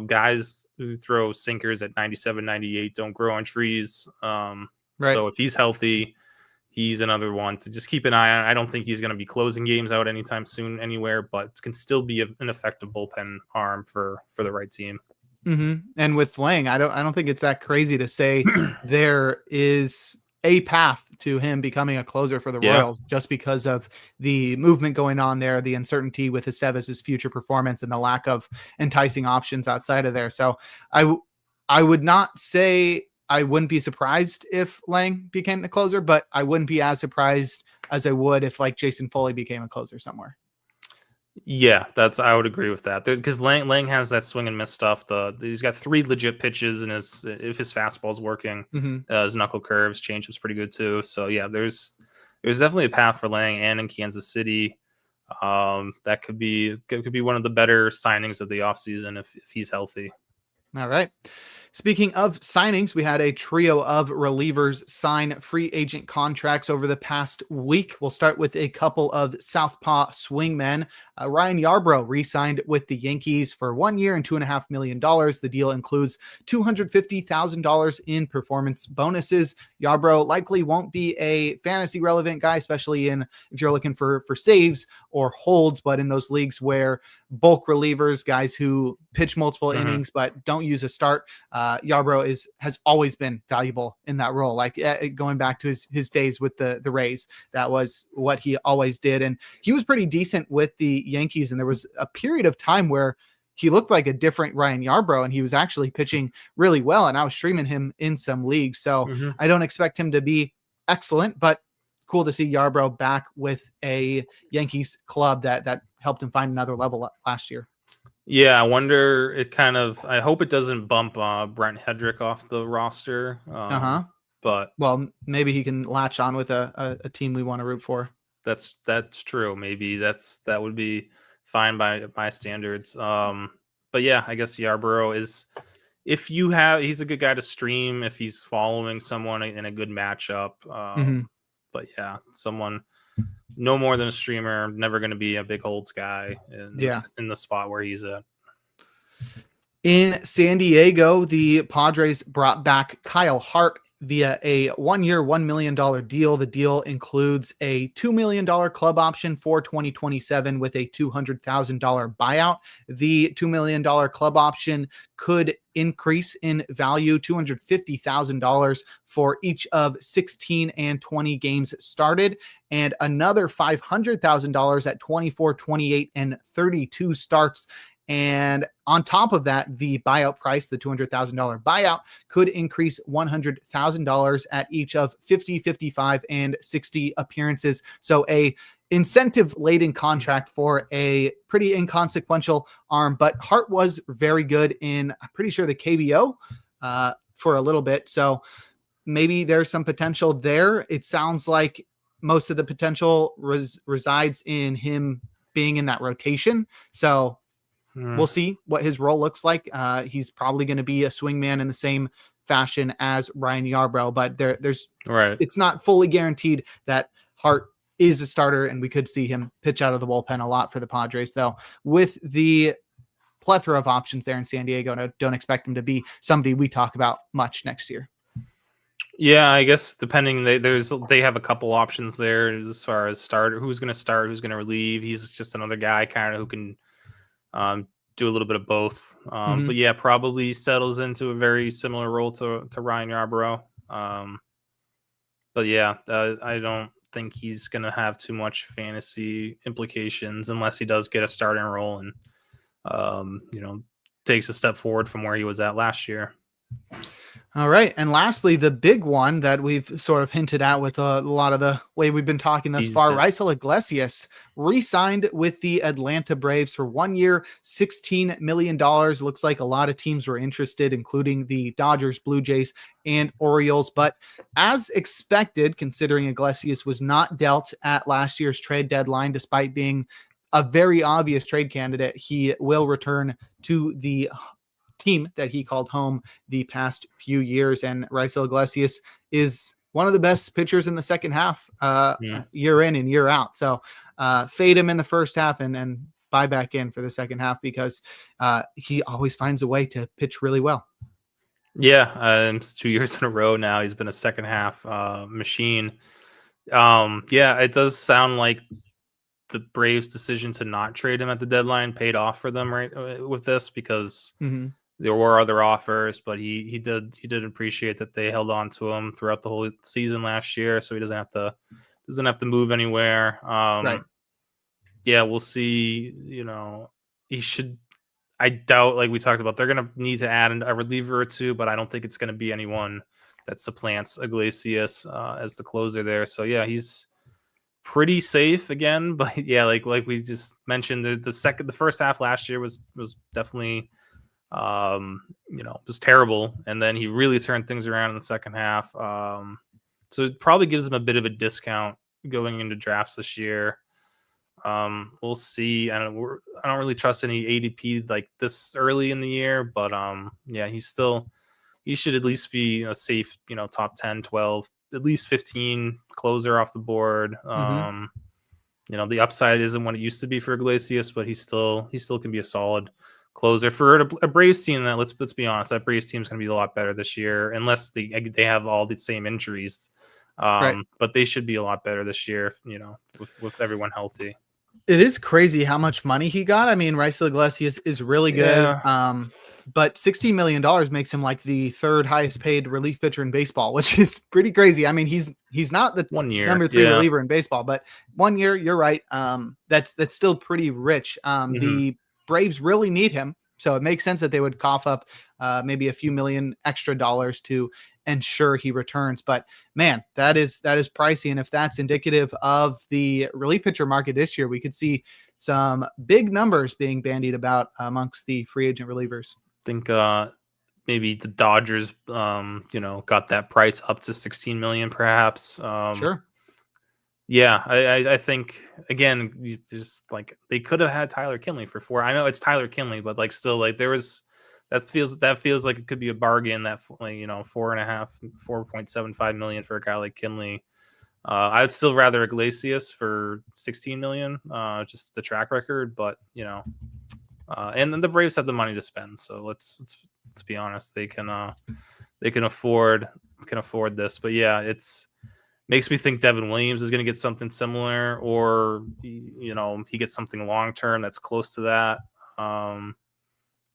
guys who throw sinkers at 97, 98 don't grow on trees. So if he's healthy, he's another one to just keep an eye on. I don't think he's going to be closing games out anytime soon anywhere, but can still be an effective bullpen arm for the right team. And with Lang, I don't think it's that crazy to say there is a path to him becoming a closer for the Royals, just because of the movement going on there, the uncertainty with Estevez's future performance, and the lack of enticing options outside of there. So I would not say I wouldn't be surprised if Lang became the closer, but I wouldn't be as surprised as I would if like Jason Foley became a closer somewhere. Yeah, I would agree with that, because Lang has that swing and miss stuff. He's got 3 legit pitches, and if his fastball's working, his knuckle curves, changeup's pretty good too. So yeah, there's definitely a path for Lang, and in Kansas City, that could be one of the better signings of the offseason if he's healthy. All right. Speaking of signings, we had a trio of relievers sign free agent contracts over the past week. We'll start with a couple of southpaw swingmen. Ryan Yarbough re-signed with the Yankees for 1 year and $2.5 million. The deal includes $250,000 in performance bonuses. Yarbough likely won't be a fantasy relevant guy, especially if you're looking for saves or holds, but in those leagues where bulk relievers, guys who pitch multiple innings but don't use a start, Yarbough has always been valuable in that role. Like going back to his days with the Rays, that was what he always did. And he was pretty decent with the Yankees. And there was a period of time where he looked like a different Ryan Yarbough, and he was actually pitching really well. And I was streaming him in some leagues. So I don't expect him to be excellent, but cool to see Yarbough back with a Yankees club that helped him find another level last year. Yeah, I wonder. I hope it doesn't bump Brent Hedrick off the roster. But well, maybe he can latch on with a team we want to root for. That's true. Maybe that would be fine by my standards. But yeah, I guess Yarbough is, he's a good guy to stream if he's following someone in a good matchup. But yeah, someone no more than a streamer, never going to be a big holds guy in the spot where he's at. In San Diego, the Padres brought back Kyle Hart via a 1-year, $1 million deal. The deal includes a $2 million club option for 2027 with a $200,000 buyout. The $2 million club option could increase in value $250,000 for each of 16 and 20 games started, and another $500,000 at 24, 28, and 32 starts. And on top of that, the buyout price, the $200,000 buyout, could increase $100,000 at each of 50, 55, and 60 appearances. So a incentive-laden contract for a pretty inconsequential arm. But Hart was very good in, I'm pretty sure, the KBO for a little bit. So maybe there's some potential there. It sounds like most of the potential resides in him being in that rotation. So we'll see what his role looks like. He's probably going to be a swingman in the same fashion as Ryan Yarbough, but there's it's not fully guaranteed that Hart is a starter, and we could see him pitch out of the bullpen a lot for the Padres, though. With the plethora of options there in San Diego, I don't expect him to be somebody we talk about much next year. Yeah, I guess depending, they have a couple options there as far as starter, who's going to start, who's going to relieve. He's just another guy kind of who can do a little bit of both. But yeah, probably settles into a very similar role to Ryan Yarbrough. But yeah, I don't think he's going to have too much fantasy implications unless he does get a starting role and, takes a step forward from where he was at last year. All right. And lastly, the big one that we've sort of hinted at with a lot of the way we've been talking thus far, Raisel Iglesias re-signed with the Atlanta Braves for 1 year, $16 million. Looks like a lot of teams were interested, including the Dodgers, Blue Jays, and Orioles. But as expected, considering Iglesias was not dealt at last year's trade deadline, despite being a very obvious trade candidate, he will return to the team that he called home the past few years. And Raisel Iglesias is one of the best pitchers in the second half, year in and year out. So fade him in the first half and buy back in for the second half because he always finds a way to pitch really well. Yeah, 2 years in a row now he's been a second half machine. Yeah, it does sound like the Braves' decision to not trade him at the deadline paid off for them, right, with this, because there were other offers, but he did appreciate that they held on to him throughout the whole season last year, so he doesn't have to move anywhere. Right. Yeah, we'll see. He should. I doubt, like we talked about, they're going to need to add a reliever or two, but I don't think it's going to be anyone that supplants Iglesias as the closer there. So yeah, he's pretty safe again. But yeah, like we just mentioned, the first half last year was definitely was terrible, and then he really turned things around in the second half. So it probably gives him a bit of a discount going into drafts this year. We'll see. I don't really trust any ADP like this early in the year, but yeah, he should at least be a safe, top 10, 12, at least 15 closer off the board. The upside isn't what it used to be for Iglesias, but he still can be a solid closer for a Braves team that, let's be honest, that Braves team is going to be a lot better this year, unless they have all the same injuries. Right. But they should be a lot better this year, with everyone healthy. It is crazy how much money he got. I mean, Raisel Iglesias is really good. Yeah. but $16 million makes him like the third highest paid relief pitcher in baseball, which is pretty crazy. I mean, he's not the 1 year. number 3 reliever in baseball, but 1 year, you're right. That's still pretty rich. The Braves really need him, so it makes sense that they would cough up maybe a few million extra dollars to ensure he returns. But man, that is pricey. And if that's indicative of the relief pitcher market this year, we could see some big numbers being bandied about amongst the free agent relievers. I think maybe the Dodgers, got that price up to 16 million, perhaps. Sure. Yeah, I think again, just like they could have had Tyler Kenley for 4. I know it's Tyler Kenley, but like still, like there was that feels like it could be a bargain. That 4.75 million for a guy like Kenley. I'd still rather Iglesias for 16 million, just the track record, but and then the Braves have the money to spend, so let's be honest, they can afford this. But yeah, it's makes me think Devin Williams is going to get something similar, or he gets something long term that's close to that.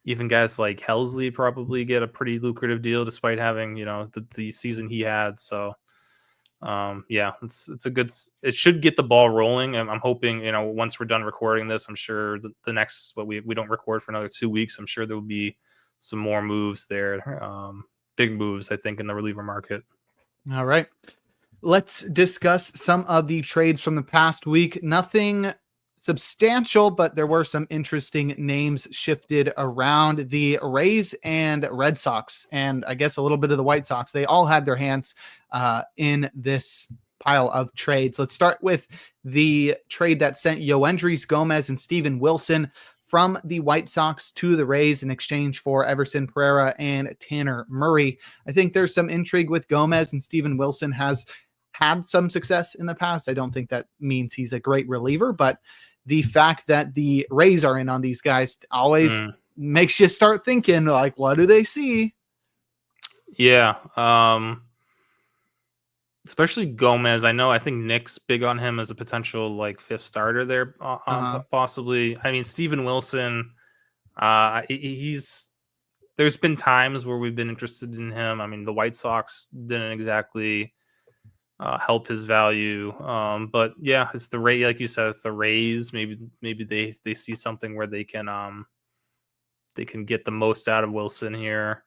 Even guys like Helsley probably get a pretty lucrative deal despite having the season he had. So it's a good. It should get the ball rolling. I'm hoping once we're done recording this, I'm sure the next we don't record for another 2 weeks. I'm sure there will be some more moves there, big moves, I think, in the reliever market. All right, let's discuss some of the trades from the past week. Nothing substantial, but there were some interesting names shifted around. The Rays and Red Sox, and I guess a little bit of the White Sox, they all had their hands in this pile of trades. Let's start with the trade that sent Yoendrys Gomez and Steven Wilson from the White Sox to the Rays in exchange for Everson Pereira and Tanner Murray. I think there's some intrigue with Gomez, and Steven Wilson has had some success in the past. I don't think that means he's a great reliever, but the fact that the Rays are in on these guys always makes you start thinking, like, what do they see? Yeah. Especially Gomez. I think Nick's big on him as a potential like 5th starter there, possibly. I mean, Steven Wilson, there's been times where we've been interested in him. I mean, the White Sox didn't exactly help his value. But yeah, it's the Rays, like you said, it's the Rays. Maybe they see something where they can get the most out of Wilson here.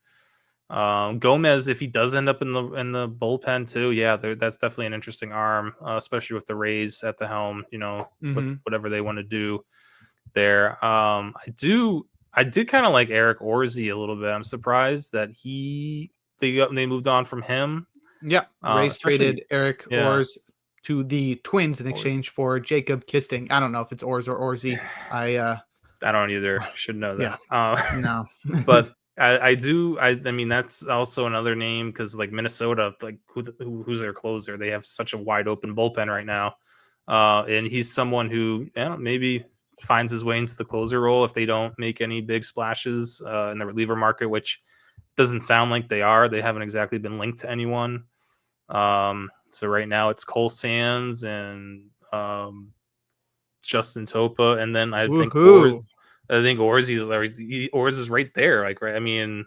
Gomez, if he does end up in the bullpen too, yeah, that's definitely an interesting arm, especially with the Rays at the helm. Whatever they want to do there. I did kind of like Eric Orsi a little bit. I'm surprised that they moved on from him. Yeah, Rays traded Eric Orsi to the Twins in exchange for Jacob Kisting. I don't know if it's Ors or Orsi. I don't either. Should know that. Yeah. No, but I do. I mean, that's also another name because like Minnesota, like who's their closer? They have such a wide open bullpen right now, and he's someone who maybe finds his way into the closer role if they don't make any big splashes in the reliever market, which doesn't sound like they are. They haven't exactly been linked to anyone. So right now it's Cole Sands and Justin Topa, and then I think Orsi is right there. Like, right, I mean,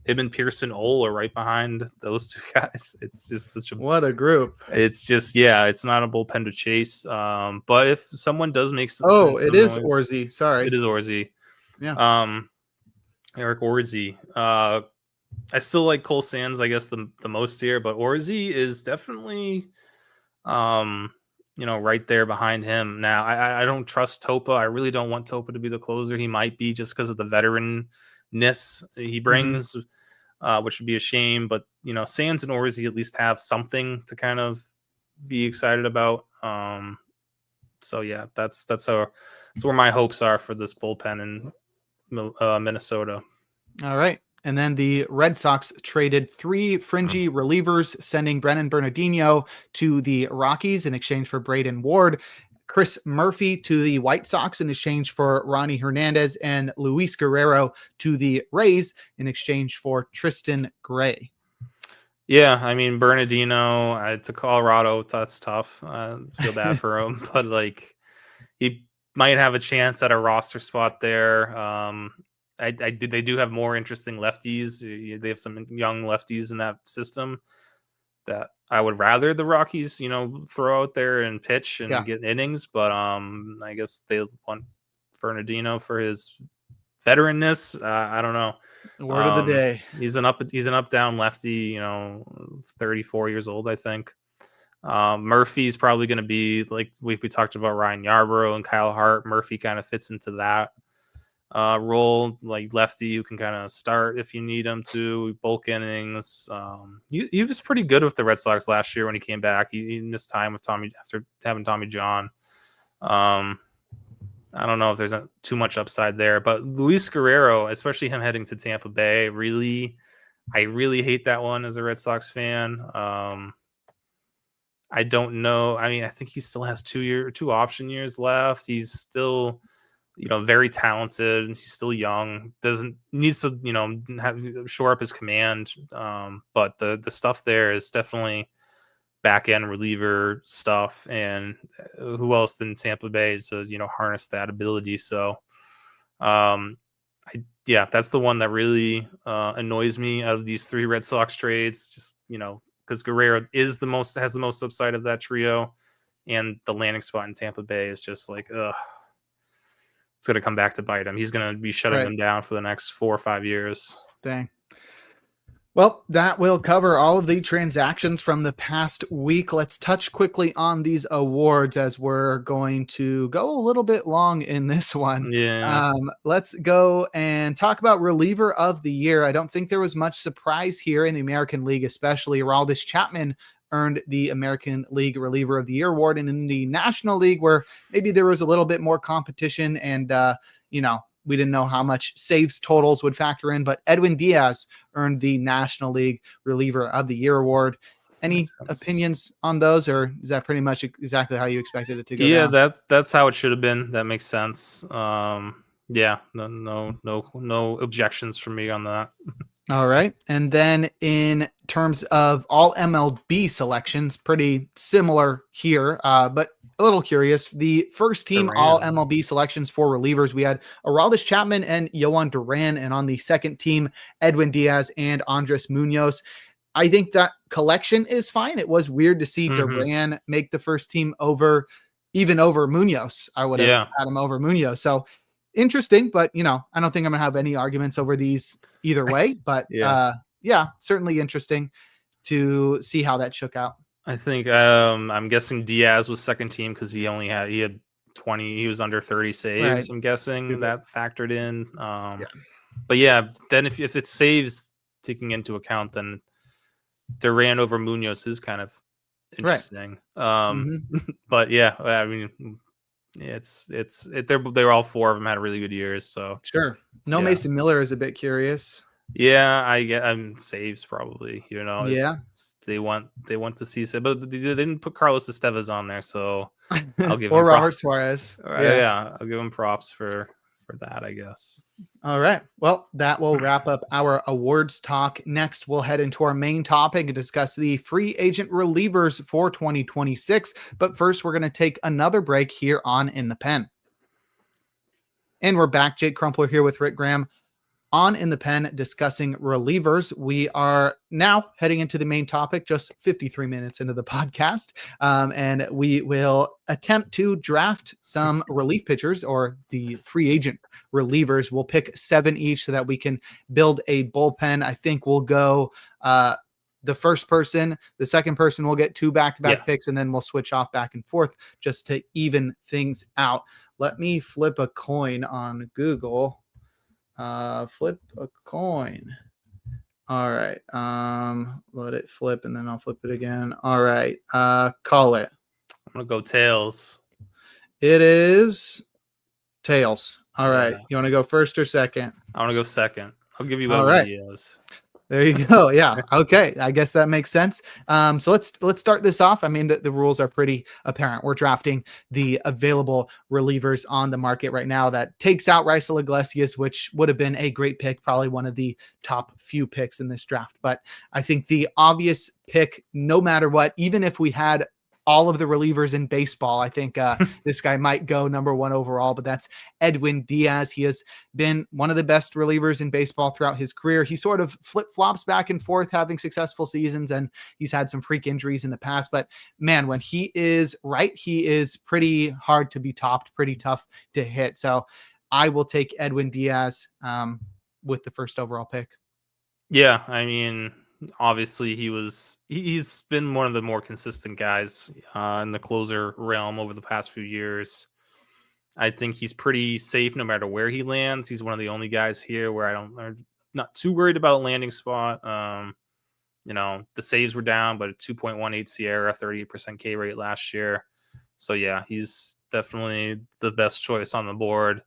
him and Pearson Ole are right behind those two guys. It's just what a group. It's just it's not a bullpen to chase. But if someone does make some it is noise, Orsi. Sorry, it is Orsi. Yeah. Eric Orsi. I still like Cole Sands, I guess, the most here, but Orsi is definitely, right there behind him. Now, I don't trust Topa. I really don't want Topa to be the closer. He might be just because of the veteranness he brings, which would be a shame. But, Sands and Orsi at least have something to kind of be excited about. So, yeah, that's where my hopes are for this bullpen in Minnesota. All right. And then the Red Sox traded 3 fringy relievers, sending Brennan Bernardino to the Rockies in exchange for Braden Ward, Chris Murphy to the White Sox in exchange for Ronnie Hernandez, and Luis Guerrero to the Rays in exchange for Tristan Gray. Yeah, I mean, Bernardino to Colorado, that's tough. I feel bad for him, but like he might have a chance at a roster spot there. They do have more interesting lefties. They have some young lefties in that system that I would rather the Rockies, throw out there and pitch and get innings. But I guess they want Bernardino for his veteranness. I don't know. Word of the day. He's an up down lefty. 34 years old, I think. Murphy's probably going to be like we talked about Ryan Yarbrough and Kyle Hart. Murphy kind of fits into that role, like lefty who can kind of start if you need him to, bulk innings. He was pretty good with the Red Sox last year when he came back. He missed time with Tommy after having Tommy John. I don't know if there's too much upside there, but Luis Guerrero, especially him heading to Tampa Bay, I really hate that one as a Red Sox fan. I don't know. I mean, I think he still has 2 option years left. He's still, very talented. He's still young. Needs to, shore up his command. But the stuff there is definitely back end reliever stuff. And who else than Tampa Bay to, harness that ability? So, that's the one that really annoys me out of these 3 Red Sox trades. Just, because Guerrero has the most upside of that trio, and the landing spot in Tampa Bay is just like, ugh. It's going to come back to bite him. He's going to be shutting them down for the next 4 or 5 years. Dang. Well, that will cover all of the transactions from the past week. Let's touch quickly on these awards as we're going to go a little bit long in this one. Yeah. Let's go and talk about reliever of the year. I don't think there was much surprise here in the American League, especially Aroldis Chapman earned the American League Reliever of the Year award. And in the National League, where maybe there was a little bit more competition and, we didn't know how much saves totals would factor in, but Edwin Diaz earned the National League Reliever of the Year award. Any opinions on those, or is that pretty much exactly how you expected it to go? Yeah, that's how it should have been. That makes sense. No objections from me on that. All right. And then in terms of all MLB selections, pretty similar here, but a little curious. The first team all MLB selections for relievers, we had Aroldis Chapman and Yohan Duran, and on the second team, Edwin Diaz and Andres Munoz. I think that collection is fine. It was weird to see Duran make the first team over Munoz. I would have had him over Munoz. So interesting, but I don't think I'm gonna have any arguments over these either way. But certainly interesting to see how that shook out. I think I'm guessing Diaz was second team because he had 20. He was under 30 saves. Right. I'm guessing that factored in. But then if it saves taking into account, then Duran over Munoz is kind of interesting. Right. But I mean, they're all 4 of them had really good years. So sure. Mason Miller is a bit curious. Yeah, I'm saves probably. They want to see it, but they didn't put Carlos Estevez on there, so I'll give or him Robert props. Suarez. I'll give him props for that, I guess. All right. Well, that will wrap up our awards talk. Next, we'll head into our main topic and discuss the free agent relievers for 2026. But first, we're going to take another break here on In the Pen. And we're back. Jake Crumpler here with Rick Graham on In the Pen discussing relievers. We are now heading into the main topic, just 53 minutes into the podcast. And we will attempt to draft some relief pitchers, or the free agent relievers. We'll pick 7 each so that we can build a bullpen. I think we'll go the first person, the second person will get 2 back-to-back picks, and then we'll switch off back and forth just to even things out. Let me flip a coin on Google. Flip a coin. All right. Let it flip and then I'll flip it again. All right. Call it. I'm going to go tails. It is tails. All right. You want to go first or second? I want to go second. I'll give you All right. videos. There you go. Yeah. Okay. I guess that makes sense. So let's start this off. I mean, the rules are pretty apparent. We're drafting the available relievers on the market right now. That takes out Raisel Iglesias, which would have been a great pick, probably one of the top few picks in this draft. But I think the obvious pick, no matter what, even if we had all of the relievers in baseball. I think this guy might go number 1 overall, but that's Edwin Diaz. He has been one of the best relievers in baseball throughout his career. He sort of flip-flops back and forth, having successful seasons, and he's had some freak injuries in the past. But man, when he is right, he is pretty hard to be topped, pretty tough to hit. So I will take Edwin Diaz with the first overall pick. Yeah, I mean, obviously he's been one of the more consistent guys in the closer realm over the past few years. I think he's pretty safe no matter where he lands. He's one of the only guys here where I'm not too worried about landing spot. The saves were down, but a 2.18 Sierra, 38% K rate last year. So yeah, he's definitely the best choice on the board.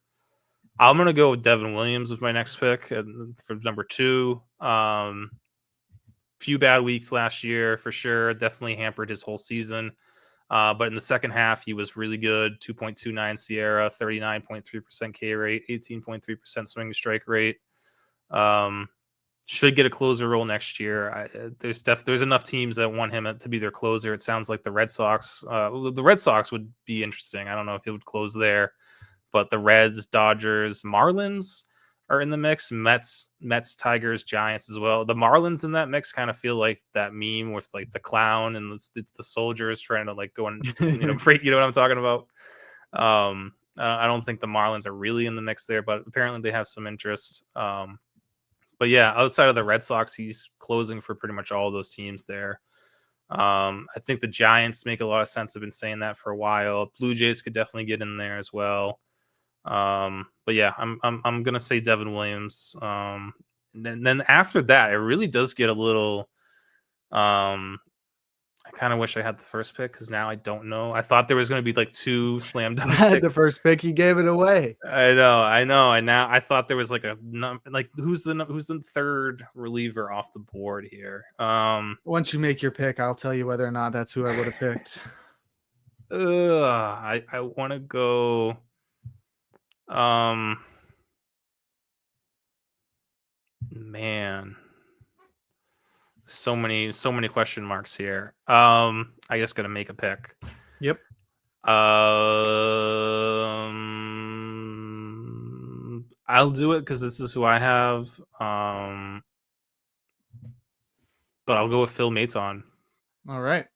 I'm going to go with Devin Williams with my next pick for number 2. Few bad weeks last year for sure. Definitely hampered his whole season. But in the second half, he was really good. 2.29 Sierra, 39.3% K rate, 18.3% swing strike rate. Should get a closer role next year. There's enough teams that want him to be their closer. It sounds like the Red Sox. The Red Sox would be interesting. I don't know if he would close there. But the Reds, Dodgers, Marlins are in the mix. Mets, Tigers, Giants as well. The Marlins in that mix kind of feel like that meme with like the clown and the soldiers trying to like go and break. You know what I'm talking about? I don't think the Marlins are really in the mix there, but apparently they have some interest. But yeah, outside of the Red Sox, he's closing for pretty much all those teams there. I think the Giants make a lot of sense. I've been saying that for a while. Blue Jays could definitely get in there as well. But yeah, I'm gonna say Devin Williams. And then after that, it really does get a little. I kind of wish I had the first pick because now I don't know. I thought there was going to be like 2 slam dunk picks. The first pick, he gave it away. I know. And now I thought there was like who's the third reliever off the board here. Once you make your pick, I'll tell you whether or not that's who I would have picked. I want to go. Man, so many question marks here. I guess gonna make a pick. Yep. I'll do it because this is who I have. But I'll go with Phil Maton. All right.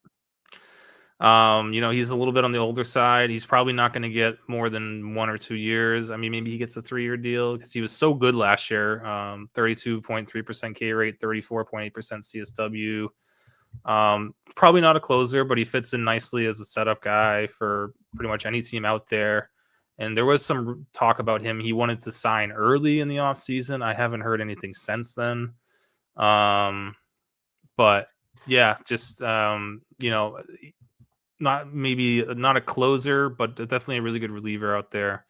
He's a little bit on the older side. He's probably not going to get more than 1 or 2 years. I mean, maybe he gets a 3-year deal because he was so good last year. 32.3% K rate, 34.8% CSW. Probably not a closer, but he fits in nicely as a setup guy for pretty much any team out there. And there was some talk about him. He wanted to sign early in the offseason. I haven't heard anything since then. But yeah, just, not a closer, but definitely a really good reliever out there.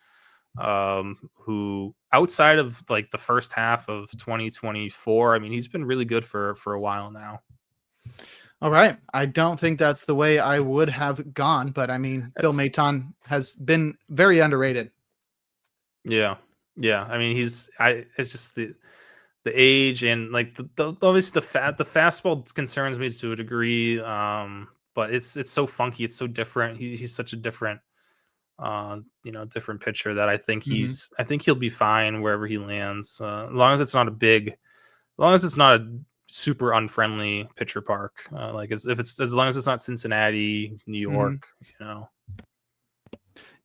Who outside of like the first half of 2024, I mean, he's been really good for a while now. All right. I don't think that's the way I would have gone, but I mean, Phil Maton has been very underrated. Yeah. I mean, it's just the age and like the obviously the fastball concerns me to a degree. But it's so funky. It's so different. He's such a different, different pitcher that I think I think he'll be fine wherever he lands. As long as it's not a super unfriendly pitcher park. As long as it's not Cincinnati, New York,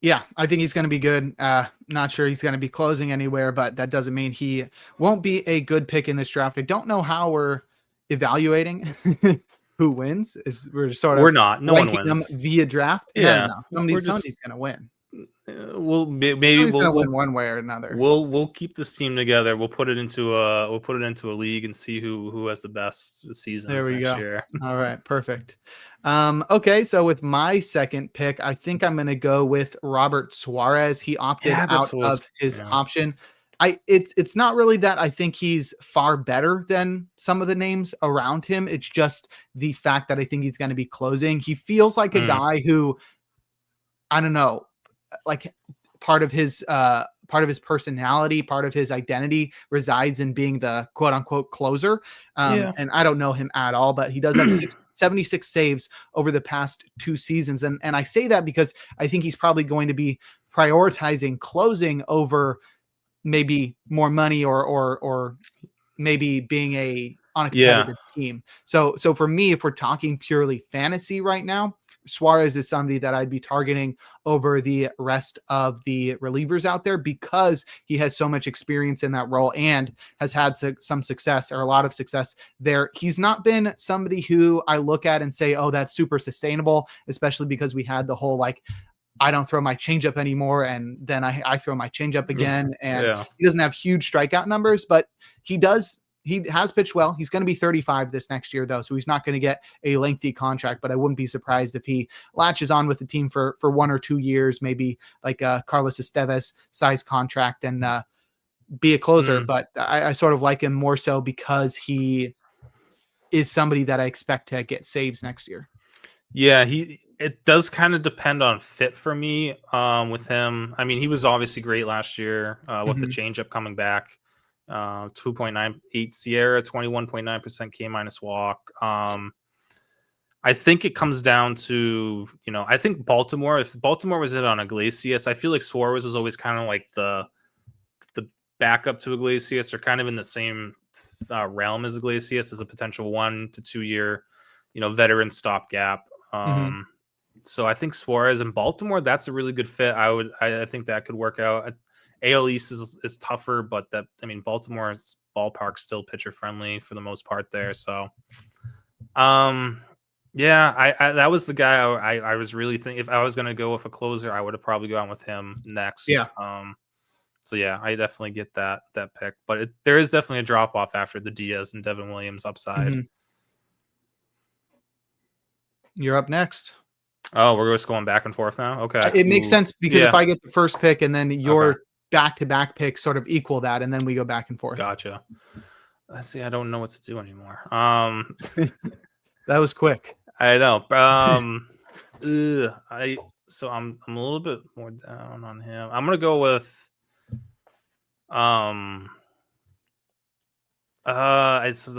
Yeah, I think he's going to be good. Not sure he's going to be closing anywhere, but that doesn't mean he won't be a good pick in this draft. I don't know how we're evaluating who wins. We're not. No one wins them via draft. Yeah, no. Somebody's going to win. We'll win one way or another. We'll keep this team together. We'll put it into a league and see who has the best season next year. All right, perfect. Okay, so with my second pick, I think I'm going to go with Robert Suarez. He opted out of his option. It's not really that I think he's far better than some of the names around him. It's just the fact that I think he's going to be closing. He feels like a guy who, I don't know, like part of his personality, part of his identity resides in being the quote unquote closer. And I don't know him at all, but he does have 76 saves over the past 2 seasons. And I say that because I think he's probably going to be prioritizing closing over maybe more money or maybe being on a competitive team. So for me, if we're talking purely fantasy right now, Suarez is somebody that I'd be targeting over the rest of the relievers out there because he has so much experience in that role and has had some success, or a lot of success there. He's not been somebody who I look at and say, oh, that's super sustainable, especially because we had the whole, like, I don't throw my changeup anymore, and then I throw my changeup again. And he doesn't have huge strikeout numbers, but he has pitched well. He's going to be 35 this next year, though, so he's not going to get a lengthy contract, but I wouldn't be surprised if he latches on with the team for 1 or 2 years, maybe like a Carlos Estevez size contract, and be a closer. But I sort of like him more so because he is somebody that I expect to get saves next year. Yeah, it does kind of depend on fit for me with him. I mean, he was obviously great last year with the changeup coming back. 2.98 Sierra, 21.9% K- walk. I think it comes down to, I think Baltimore, if Baltimore was in on Iglesias, I feel like Suarez was always kind of like the backup to Iglesias, or kind of in the same realm as Iglesias, as a potential 1 to 2 year, veteran stopgap. So I think Suarez in Baltimore, that's a really good fit. I think that could work out. AL East is tougher, but Baltimore's ballpark's still pitcher friendly for the most part there. So, yeah, that was the guy I was really thinking. If I was going to go with a closer, I would have probably gone with him next. Yeah. So yeah, I definitely get that pick, but there is definitely a drop off after the Diaz and Devin Williams upside. You're up next. Oh, we're just going back and forth now. Okay, it makes sense because if I get the first pick and then your back-to-back picks sort of equal that, and then we go back and forth. Gotcha. Let's see. I don't know what to do anymore. That was quick. I know. So I'm a little bit more down on him. I'm gonna go with it's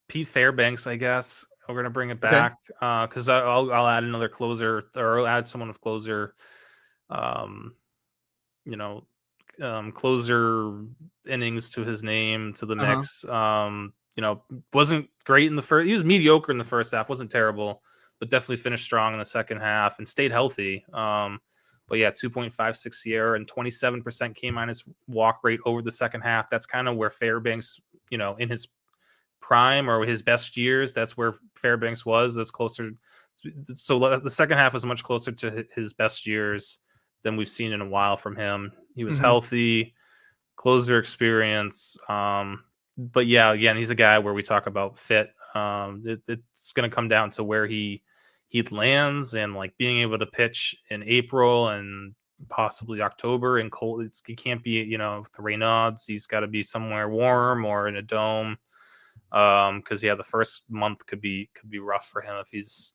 Pete Fairbanks, I guess. We're gonna bring it back because I'll add another closer, or I'll add someone with closer. Closer innings to his name, to the mix. Wasn't great in the first. He was mediocre in the first half. Wasn't terrible, but definitely finished strong in the second half and stayed healthy. But yeah, 2.56 Sierra and 27% K- walk rate over the second half. That's kind of where Fairbanks, in his prime or his best years, that's where Fairbanks was. That's closer. So the second half was much closer to his best years than we've seen in a while from him. He was healthy, closer experience. But yeah, again, he's a guy where we talk about fit. It's going to come down to where he lands, and like being able to pitch in April and possibly October and cold. He can't be, with the Reynolds. He's got to be somewhere warm or in a dome. Because the first month could be rough for him if he's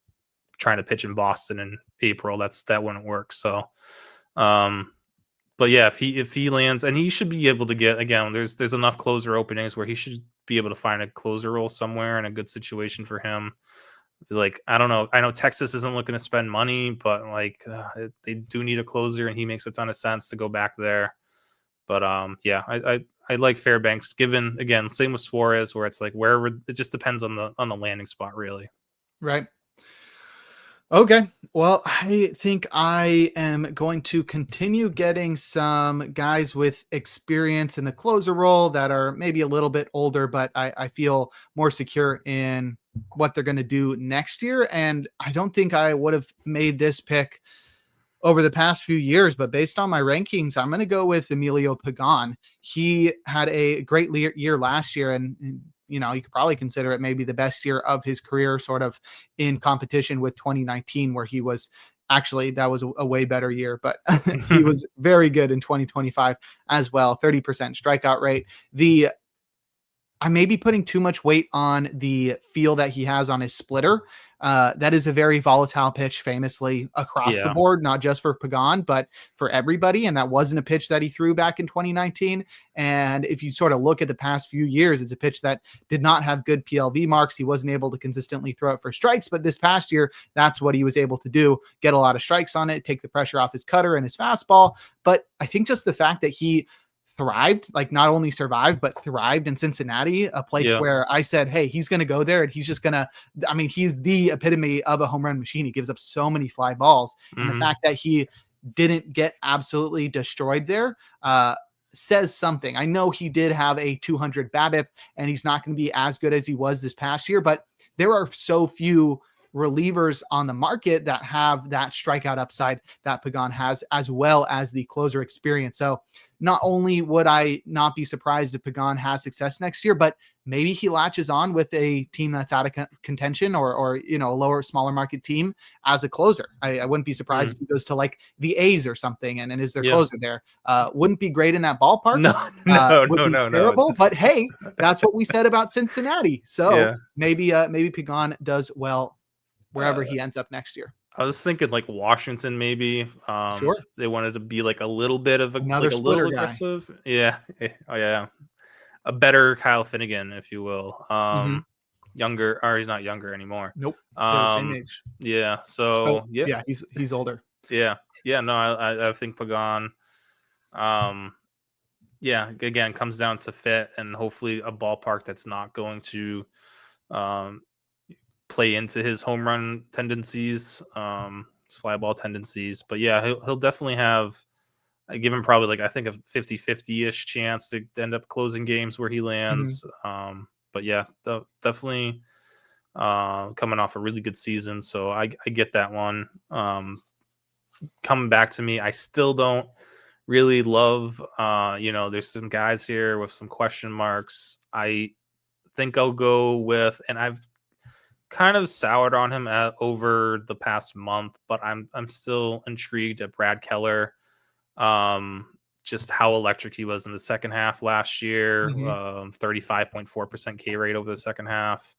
trying to pitch in Boston in April. That wouldn't work. So, but yeah, if he lands, and he should be able to get, again, there's enough closer openings where he should be able to find a closer role somewhere in a good situation for him. Like, I don't know. I know Texas isn't looking to spend money, but like they do need a closer, and he makes a ton of sense to go back there. But yeah, I like Fairbanks. Given, again, same with Suarez, where it's like wherever, it just depends on the landing spot, really. Right. Okay. Well, I think I am going to continue getting some guys with experience in the closer role that are maybe a little bit older, but I feel more secure in what they're going to do next year. And I don't think I would have made this pick over the past few years, but based on my rankings, I'm going to go with Emilio Pagan. He had a great year last year, and you could probably consider it maybe the best year of his career, sort of in competition with 2019, where he was actually, that was a way better year, but he was very good in 2025 as well. 30% strikeout rate. I may be putting too much weight on the feel that he has on his splitter. That is a very volatile pitch, famously across the board, not just for Pagan, but for everybody. And that wasn't a pitch that he threw back in 2019. And if you sort of look at the past few years, it's a pitch that did not have good PLV marks. He wasn't able to consistently throw it for strikes, but this past year, that's what he was able to do, get a lot of strikes on it, take the pressure off his cutter and his fastball. But I think just the fact that he thrived, like not only survived, but thrived in Cincinnati, a place where I said, hey, he's going to go there and he's just going to, I mean, he's the epitome of a home run machine. He gives up so many fly balls. And the fact that he didn't get absolutely destroyed there, says something. I know he did have a 200 BABIP and he's not going to be as good as he was this past year, but there are so few relievers on the market that have that strikeout upside that Pagan has, as well as the closer experience. So not only would I not be surprised if Pagan has success next year, but maybe he latches on with a team that's out of contention or a lower, smaller market team as a closer. I wouldn't be surprised if he goes to like the A's or something and is their closer there. Wouldn't be great in that ballpark. No. But hey, that's what we said about Cincinnati. So maybe Pagan does well wherever he ends up next year. I was thinking like Washington, maybe. Sure. They wanted to be like a little bit of another like a little aggressive. Guy. Yeah. Oh yeah. A better Kyle Finnegan, if you will. Younger, or he's not younger anymore. Nope. Same age. Yeah. So he's older. Yeah. No, I think Pagan. Again, comes down to fit and hopefully a ballpark that's not going to play into his home run tendencies, his fly ball tendencies. But yeah, he'll definitely have, I give him probably like, I think a 50-50-ish chance to end up closing games where he lands. But yeah, definitely coming off a really good season. So I get that one. Coming back to me, I still don't really love, there's some guys here with some question marks. I think I'll go with, and I've kind of soured on him over the past month, but I'm still intrigued at Brad Keller. Just how electric he was in the second half last year. 35.4% K rate over the second half.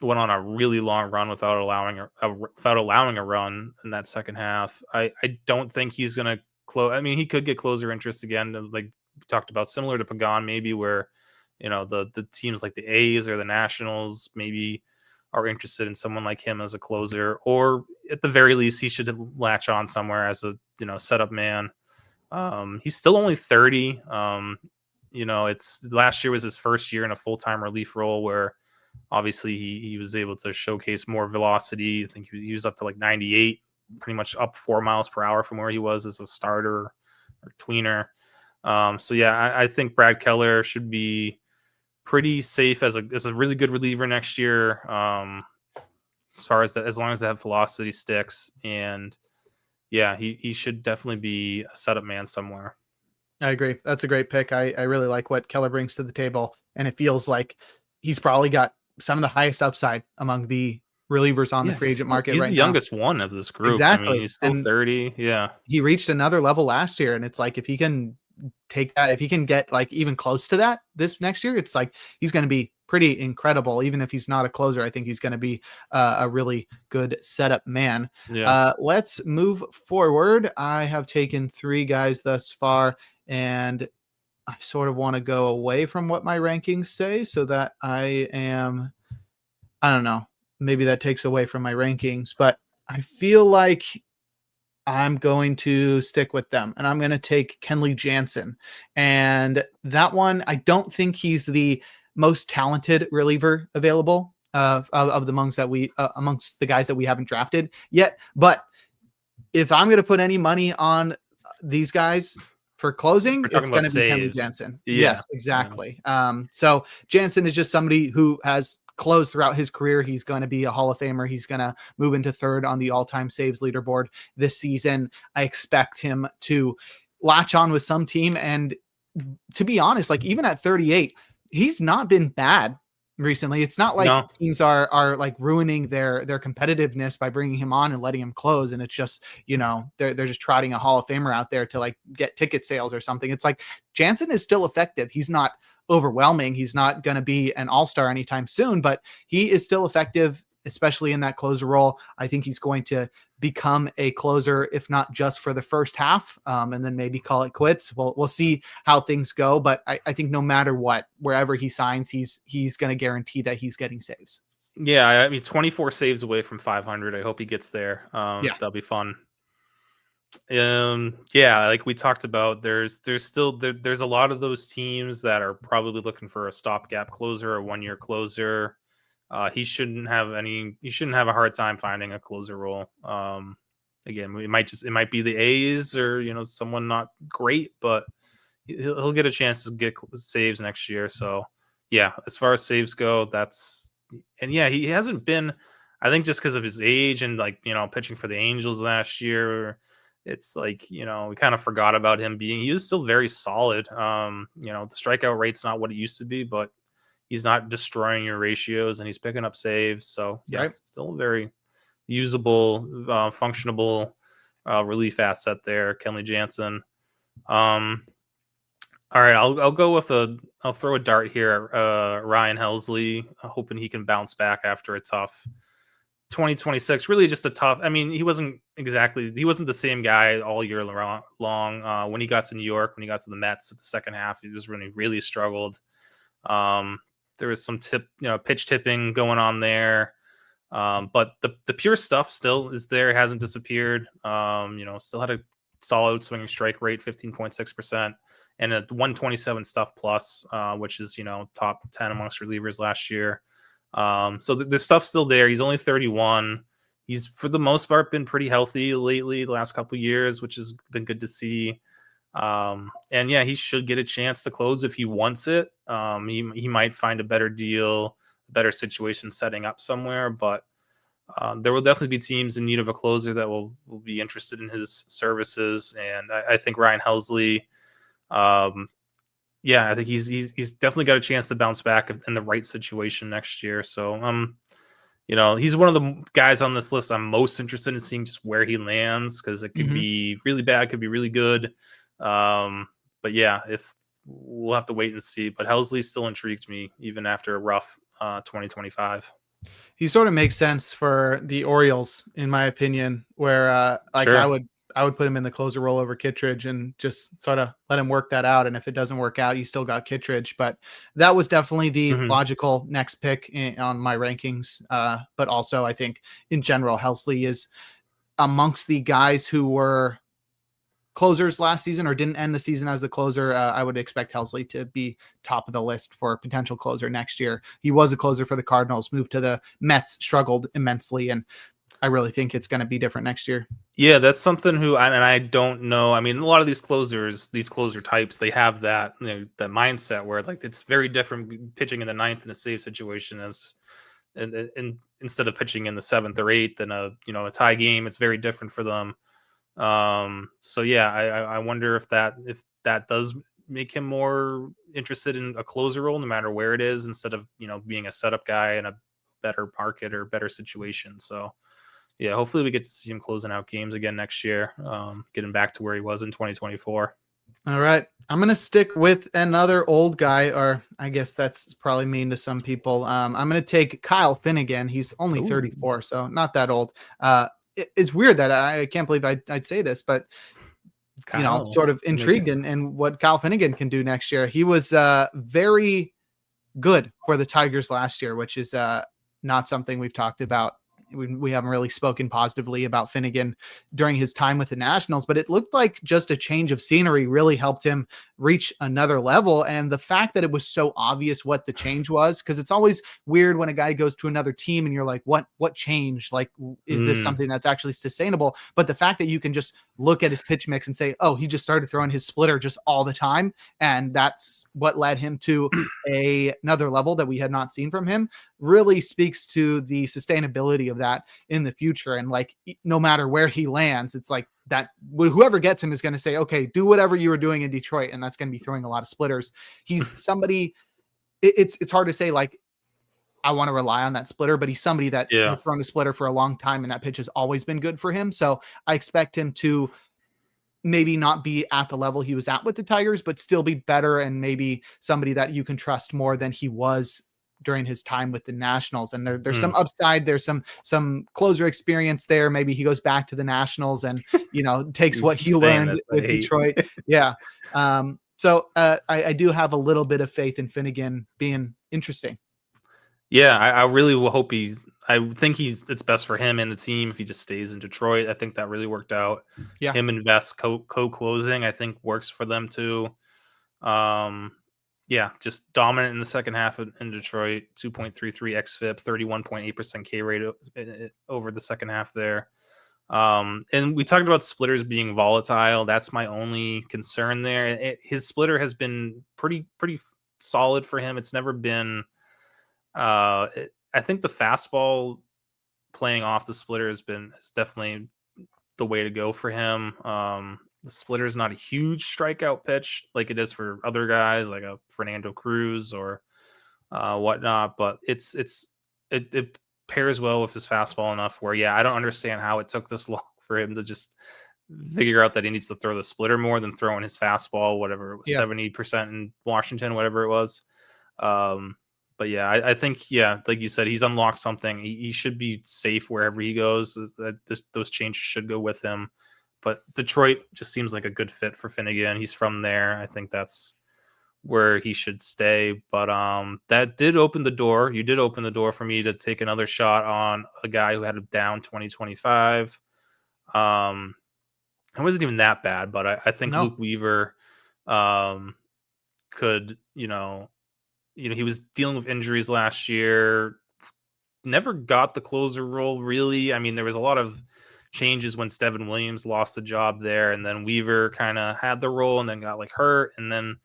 Went on a really long run without allowing a run in that second half. I don't think he's gonna close. I mean, he could get closer interest again, like we talked about, similar to Pagan, maybe where the teams like the A's or the Nationals maybe are interested in someone like him as a closer, or at the very least he should latch on somewhere as a setup man. He's still only 30. It's last year was his first year in a full-time relief role where obviously he was able to showcase more velocity. I think he was up to like 98, pretty much up 4 miles per hour from where he was as a starter or tweener. I think Brad Keller should be pretty safe as a really good reliever next year. As far as that, as long as that velocity sticks, and he should definitely be a setup man somewhere. I agree. That's a great pick. I really like what Keller brings to the table, and it feels like he's probably got some of the highest upside among the relievers on the free agent market. He's right the now. Youngest one of this group. Exactly. I mean, he's still 30. Yeah. He reached another level last year, and it's like if he can take that, if he can get like even close to that this next year, it's like he's going to be pretty incredible. Even if he's not a closer, I think he's going to be a really good setup man. Let's move forward. I have taken 3 guys thus far, and I sort of want to go away from what my rankings say so that I don't know, maybe that takes away from my rankings, but I feel like I'm going to stick with them, and I'm going to take Kenley Jansen. And that one, I don't think he's the most talented reliever available of the amongst the guys that we haven't drafted yet. But if I'm going to put any money on these guys for closing, it's going to be Kenley Jansen. Yes, exactly. So Jansen is just somebody who has closed throughout his career. He's going to be a Hall of Famer. He's going to move into 3rd on the all-time saves leaderboard this season. I expect him to latch on with some team. And to be honest, like even at 38, he's not been bad recently. It's not like teams are like ruining their competitiveness by bringing him on and letting him close. And it's just, they're just trotting a Hall of Famer out there to like get ticket sales or something. It's like Jansen is still effective. He's not overwhelming. He's not going to be an all-star anytime soon, but he is still effective especially in that closer role. I think he's going to become a closer, if not just for the first half, and then maybe call it quits. We'll see how things go, but I think no matter what, wherever he signs, he's going to guarantee that he's getting saves. Yeah, I mean, 24 saves away from 500. I hope he gets there. That'll be fun. Yeah, like we talked about, there's a lot of those teams that are probably looking for a stopgap closer, a 1-year closer. He shouldn't have a hard time finding a closer role. Again, it might be the A's or someone not great, but he'll get a chance to get saves next year. So yeah, as far as saves go, he hasn't been, I think, just because of his age and pitching for the Angels last year. It's like, we kind of forgot about him he was still very solid. The strikeout rate's not what it used to be, but he's not destroying your ratios and he's picking up saves. So yeah, right. Still a very usable, functionable relief asset there. Kenley Jansen. All right, I'll go with I'll throw a dart here. Ryan Helsley, hoping he can bounce back after a tough 2026. Really just a tough, I mean, he wasn't the same guy all year long. When he got to New York, when he got to the Mets at the second half, he just really struggled. There was some pitch tipping going on there. But the pure stuff still is there. It hasn't disappeared. Still had a solid swinging strike rate, 15.6%, and a 127 stuff plus, which is, top 10 amongst relievers last year. So the stuff's still there. He's only 31. He's, for the most part, been pretty healthy lately, the last couple of years, which has been good to see. And yeah, he should get a chance to close if he wants it. He might find a better deal, a better situation setting up somewhere, but there will definitely be teams in need of a closer that will be interested in his services. And I think Ryan Helsley, I think he's definitely got a chance to bounce back in the right situation next year. So, he's one of the guys on this list I'm most interested in seeing just where he lands, because it could be really bad, could be really good. But yeah, if we'll have to wait and see. But Helsley still intrigued me even after a rough 2025. He sort of makes sense for the Orioles, in my opinion, where Sure. I would put him in the closer role over Kittredge and just sort of let him work that out. And if it doesn't work out, you still got Kittredge. But that was definitely the logical next pick on my rankings. But also, I think in general, Helsley is amongst the guys who were closers last season or didn't end the season as the closer. I would expect Helsley to be top of the list for potential closer next year. He was a closer for the Cardinals, moved to the Mets, struggled immensely, and I really think it's going to be different next year. Yeah, that's something I don't know. I mean, a lot of these closer types, they have that, that mindset where it's very different pitching in the ninth in a save situation and instead of pitching in the seventh or eighth in a tie game. It's very different for them. So yeah, I wonder if that does make him more interested in a closer role, no matter where it is, instead of being a setup guy in a better market or better situation. So yeah, hopefully we get to see him closing out games again next year, getting back to where he was in 2024. All right, I'm gonna stick with another old guy, or I guess that's probably mean to some people. I'm gonna take Kyle Finnegan. He's only 34, so not that old. It's weird that I can't believe I'd say this, but sort of intrigued in what Kyle Finnegan can do next year. He was very good for the Tigers last year, which is not something we've talked about. We haven't really spoken positively about Finnegan during his time with the Nationals, but it looked like just a change of scenery really helped him reach another level. And the fact that it was so obvious what the change was, because it's always weird when a guy goes to another team and you're like, what changed? Like, is this something that's actually sustainable? But the fact that you can just look at his pitch mix and say, oh, he just started throwing his splitter just all the time, and that's what led him to another level that we had not seen from him, really speaks to the sustainability of that in the future. And no matter where he lands, it's like that whoever gets him is going to say, okay, do whatever you were doing in Detroit. And that's going to be throwing a lot of splitters. He's somebody, it's hard to say, I want to rely on that splitter, but he's somebody that has thrown a splitter for a long time, and that pitch has always been good for him. So I expect him to maybe not be at the level he was at with the Tigers, but still be better, and maybe somebody that you can trust more than he was during his time with the Nationals. And there's some upside. There's some closer experience there. Maybe he goes back to the Nationals and, takes what he learned with Detroit. Yeah. So I do have a little bit of faith in Finnegan being interesting. Yeah, I really will hope I think it's best for him and the team if he just stays in Detroit. I think that really worked out. Yeah. Him and Vest co-closing, I think works for them too. Yeah, just dominant in the second half in Detroit, 2.33 xFIP, 31.8% K rate over the second half there. And we talked about splitters being volatile. That's my only concern there. His splitter has been pretty solid for him. It's never been I think the fastball playing off the splitter is definitely the way to go for him. The splitter is not a huge strikeout pitch like it is for other guys like a Fernando Cruz or whatnot, but it pairs well with his fastball enough where, I don't understand how it took this long for him to just figure out that he needs to throw the splitter more than throwing his fastball, whatever it was, 70% in Washington, whatever it was. But I think, like you said, he's unlocked something. He should be safe wherever he goes. Those changes should go with him. But Detroit just seems like a good fit for Finnegan. He's from there. I think that's where he should stay. But that did open the door. You did open the door for me to take another shot on a guy who had a down 2025. It wasn't even that bad, but I think Luke Weaver could, he was dealing with injuries last year, never got the closer role really. I mean, there was a lot of changes when Steven Williams lost the job there, and then Weaver kind of had the role and then got hurt, and then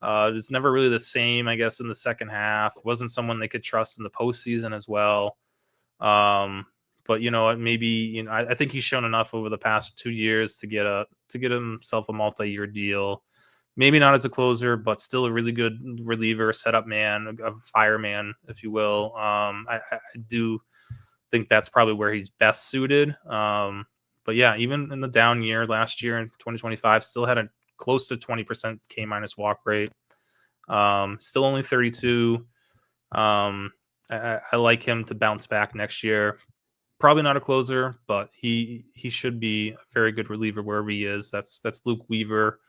it's never really the same, I guess, in the second half. Wasn't someone they could trust in the postseason as well. But maybe I think he's shown enough over the past 2 years to get himself a multi-year deal. Maybe not as a closer, but still a really good reliever, setup man, a fireman, if you will. I do think that's probably where he's best suited. But even in the down year last year in 2025, still had a close to 20% K- walk rate. Still only 32. I like him to bounce back next year. Probably not a closer, but he should be a very good reliever wherever he is. That's Luke Weaver.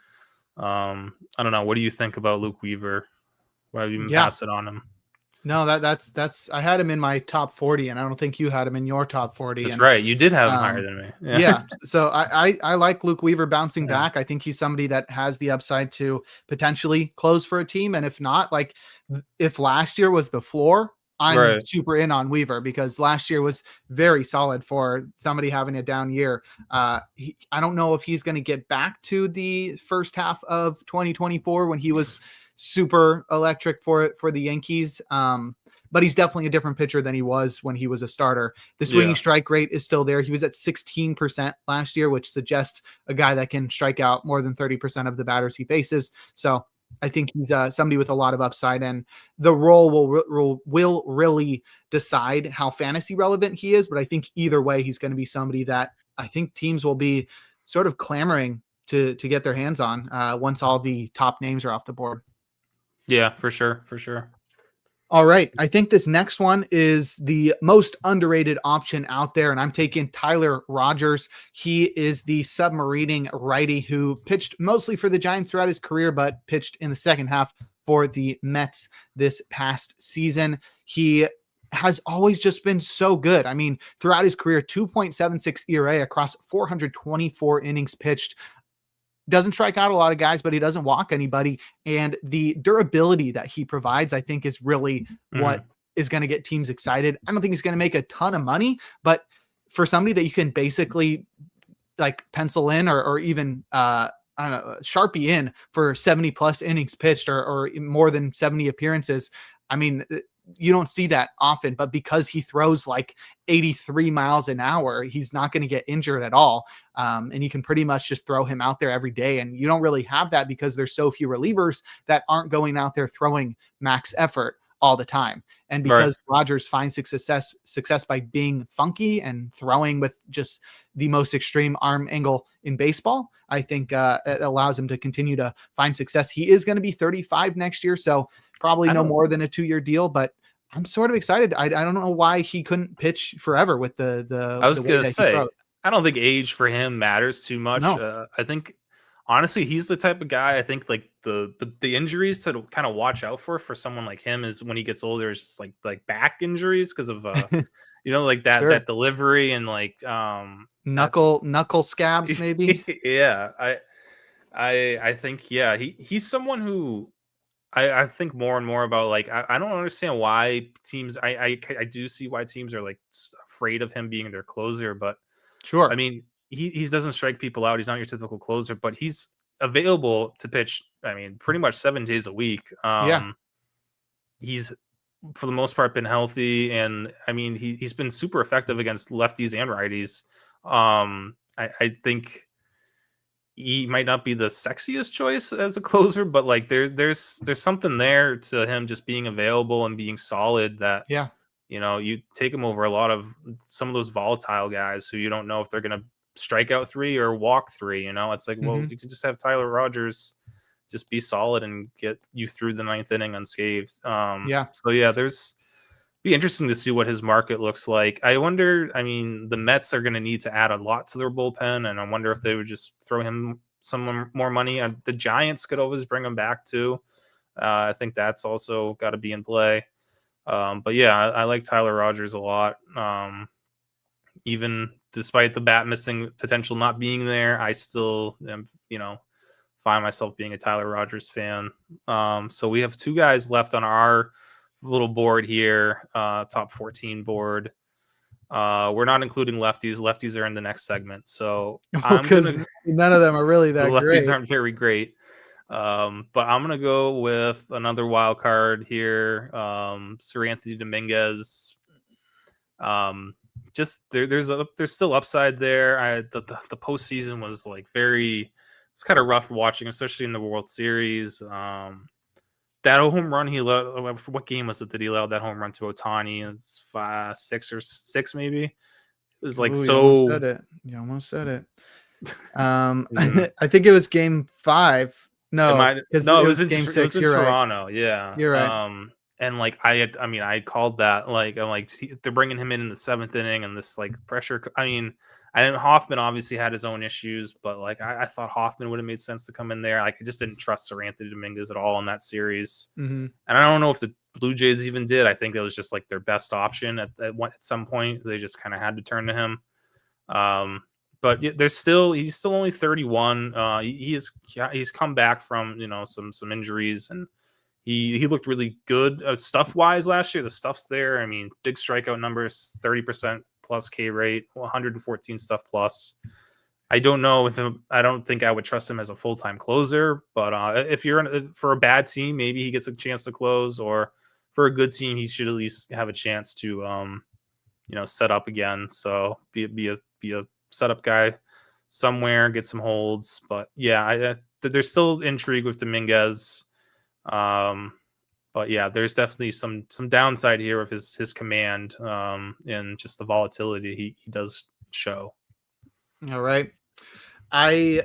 I don't know. What do you think about Luke Weaver? Why have you even passed it on him? No, that's I had him in my top 40, and I don't think you had him in your top 40. That's right. You did have him higher than me. Yeah. So I like Luke Weaver bouncing back. I think he's somebody that has the upside to potentially close for a team. And if not, if last year was the floor, I'm super in on Weaver because last year was very solid for somebody having a down year. I don't know if he's going to get back to the first half of 2024 when he was super electric for the Yankees. But he's definitely a different pitcher than he was when he was a starter. The swinging strike rate is still there. He was at 16% last year, which suggests a guy that can strike out more than 30% of the batters he faces. So I think he's somebody with a lot of upside, and the role will really decide how fantasy relevant he is. But I think either way, he's going to be somebody that I think teams will be sort of clamoring to get their hands on once all the top names are off the board. Yeah, for sure. All right. I think this next one is the most underrated option out there, and I'm taking Tyler Rogers. He is the submarining righty who pitched mostly for the Giants throughout his career, but pitched in the second half for the Mets this past season. He has always just been so good. I mean, throughout his career, 2.76 ERA across 424 innings pitched. Doesn't strike out a lot of guys, but he doesn't walk anybody. And the durability that he provides, I think, is really what is going to get teams excited. I don't think he's going to make a ton of money, but for somebody that you can basically pencil in or even, Sharpie in for 70 plus innings pitched or more than 70 appearances. I mean, you don't see that often, but because he throws 83 miles an hour, he's not going to get injured at all. And you can pretty much just throw him out there every day. And you don't really have that because there's so few relievers that aren't going out there throwing max effort all the time. And because Rogers finds success by being funky and throwing with just the most extreme arm angle in baseball, I think it allows him to continue to find success. He is going to be 35 next year, so probably no more than a 2-year deal, but I'm sort of excited. I don't know why he couldn't pitch forever with the I was way gonna that he say, throws. I don't think age for him matters too much. No. I think honestly, he's the type of guy. I think like the injuries to kind of watch out for someone like him is when he gets older, is just like back injuries because of like Sure. that delivery and like Knuckle scabs maybe. Yeah, I think he's someone who I think more and more about. Like I don't understand why teams. I do see why teams are like afraid of him being their closer, but I Sure. mean he doesn't strike people out. He's not your typical closer, but he's available to pitch. I mean, pretty much 7 days a week. Yeah. He's for the most part been healthy, and I mean he's been super effective against lefties and righties. I think he might not be the sexiest choice as a closer, but like there's something there to him just being available and being solid that Yeah. you take him over a lot of some of those volatile guys who you don't know if they're gonna strike out 3 or walk 3. It's like, well, you could just have Tyler Rogers just be solid and get you through the 9th inning unscathed. Yeah. So yeah, be interesting to see what his market looks like. I wonder, I mean, the Mets are going to need to add a lot to their bullpen, and I wonder if they would just throw him some more money. The Giants could always bring him back too. I think that's also got to be in play. But yeah, I like Tyler Rogers a lot. Even despite the bat missing potential not being there, I still am, find myself being a Tyler Rogers fan. So we have 2 guys left on our little board here, top 14 board. We're not including lefties. Lefties are in the next segment. So Because none of them are really that the lefties great. aren't very great. But I'm gonna go with another wild card here. Seranthony Dominguez. Just there's still upside there. The postseason was like it's kind of rough watching, especially in the World Series. That home run he let, what game was it that he allowed that home run to Ohtani? It's 6 or 6 maybe. It was like, Ooh, so you almost said it. I think it was game 5. No, because it was game 6. It was in You're Toronto. right. Yeah, You're right. and like I called that. Like I'm like, they're bringing him in the 7th inning, and this like pressure. I mean, Hoffman obviously had his own issues, but like I thought Hoffman would have made sense to come in there. Like I just didn't trust Seranthony Dominguez at all in that series, and I don't know if the Blue Jays even did. I think it was just like their best option at some point. They just kind of had to turn to him. But he's still only 31. He's come back from some injuries, and he looked really good stuff wise last year. The stuff's there. I mean, big strikeout numbers, 30% plus K rate, 114 stuff plus. I don't know I don't think I would trust him as a full-time closer, but if you're for a bad team, maybe he gets a chance to close, or for a good team, he should at least have a chance to set up again. So be a setup guy somewhere, get some holds. But yeah, there's still intrigue with Dominguez. But yeah, there's definitely some downside here of his command and just the volatility he does show. All right. I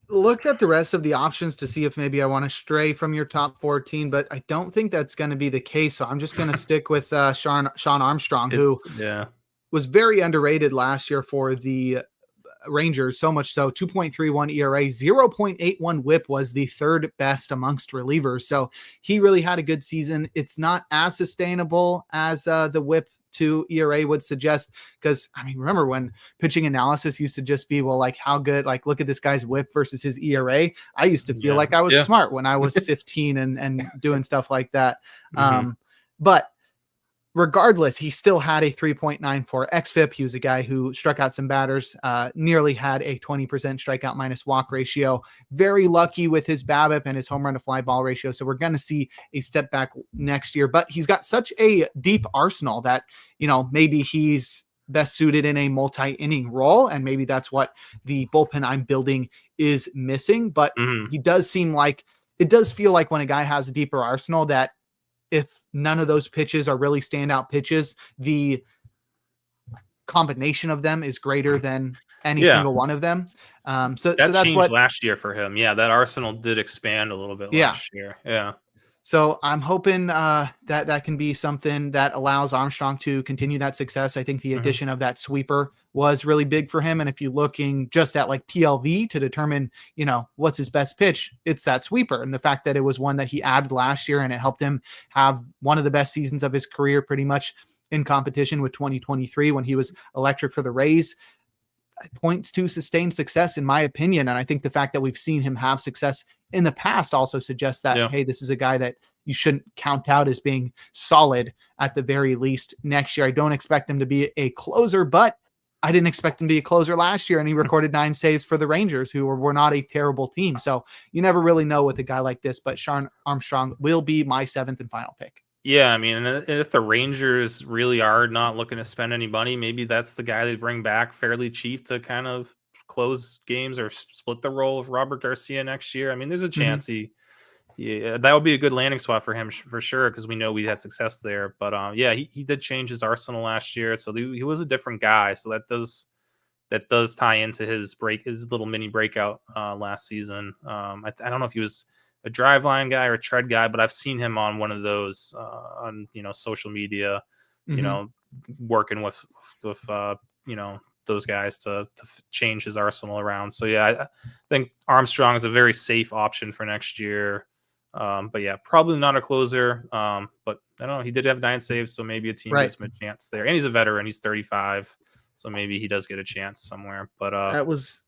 looked at the rest of the options to see if maybe I want to stray from your top 14, but I don't think that's going to be the case. So I'm just going to stick with Sean Armstrong, who was very underrated last year for the Rangers, so much so 2.31 ERA, 0.81 whip was the 3rd best amongst relievers. So he really had a good season. It's not as sustainable as the whip to ERA would suggest, because I mean, remember when pitching analysis used to just be, well, like how good, like look at this guy's whip versus his ERA. I used to feel like I was smart when I was 15 and doing stuff like that. But regardless, he still had a 3.94 xFIP. He was a guy who struck out some batters, nearly had a 20% strikeout minus walk ratio. Very lucky with his BABIP and his home run to fly ball ratio. So we're going to see a step back next year, but he's got such a deep arsenal that, maybe he's best suited in a multi-inning role. And maybe that's what the bullpen I'm building is missing. But he does seem like, it does feel like when a guy has a deeper arsenal that if none of those pitches are really standout pitches, the combination of them is greater than any single one of them. So that's changed last year for him. Yeah, that arsenal did expand a little bit last year. Yeah. So I'm hoping that can be something that allows Armstrong to continue that success. I think the addition of that sweeper was really big for him. And if you're looking just at like PLV to determine, what's his best pitch, it's that sweeper. And the fact that it was one that he added last year and it helped him have one of the best seasons of his career, pretty much in competition with 2023 when he was electric for the Rays, points to sustained success, in my opinion. And I think the fact that we've seen him have success in the past also suggests that, hey, this is a guy that you shouldn't count out as being solid at the very least next year. I don't expect him to be a closer, but I didn't expect him to be a closer last year. And he recorded 9 saves for the Rangers, who were not a terrible team. So you never really know with a guy like this, but Sean Armstrong will be my 7th and final pick. Yeah, I mean, and if the Rangers really are not looking to spend any money, maybe that's the guy they bring back fairly cheap to kind of close games or split the role of Robert Garcia next year. I mean, there's a chance that would be a good landing spot for him for sure, because we know we had success there. But he did change his arsenal last year, so he was a different guy. So that does tie into his little mini breakout last season. I don't know if he was a driveline guy or a tread guy, but I've seen him on one of those on social media, working with those guys to change his arsenal around. So I think Armstrong is a very safe option for next year. But yeah, probably not a closer. But I don't know. He did have 9 saves, so maybe a team gives him a chance there. And he's a veteran. He's 35, so maybe he does get a chance somewhere. But that was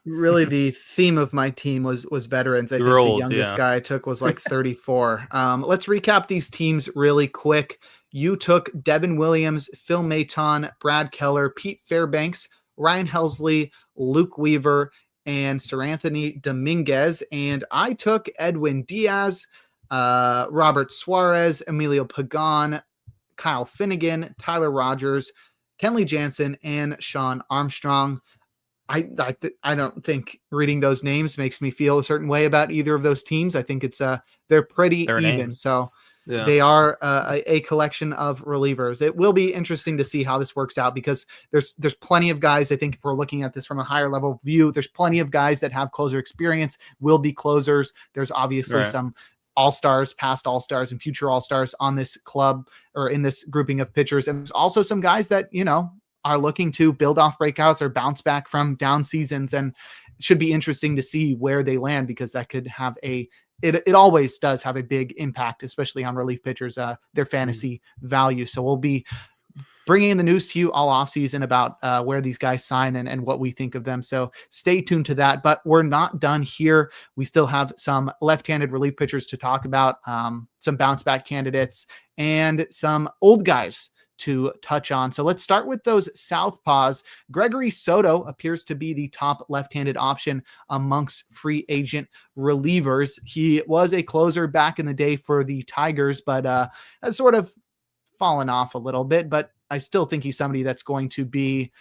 really the theme of my team was veterans. I think the youngest guy I took was like 34. Let's recap these teams really quick. You took Devin Williams, Phil Maton, Brad Keller, Pete Fairbanks, Ryan Helsley, Luke Weaver, and Seranthony Dominguez. And I took Edwin Diaz, Robert Suarez, Emilio Pagan, Kyle Finnegan, Tyler Rogers, Kenley Jansen, and Sean Armstrong. I don't think reading those names makes me feel a certain way about either of those teams. I think they're pretty even. Names. So they are a collection of relievers. It will be interesting to see how this works out, because there's plenty of guys. I think if we're looking at this from a higher level view, there's plenty of guys that have closer experience, will be closers. There's obviously some all-stars, past all-stars, and future all-stars on this club or in this grouping of pitchers. And there's also some guys that, are looking to build off breakouts or bounce back from down seasons, and it should be interesting to see where they land, because that could have it always does have a big impact, especially on relief pitchers, their fantasy value. So we'll be bringing in the news to you all off season about where these guys sign and what we think of them. So stay tuned to that, but we're not done here. We still have some left-handed relief pitchers to talk about, some bounce back candidates, and some old guys to touch on. So let's start with those southpaws. Gregory Soto appears to be the top left-handed option amongst free agent relievers. He was a closer back in the day for the Tigers, but has sort of fallen off a little bit, but I still think he's somebody that's going to be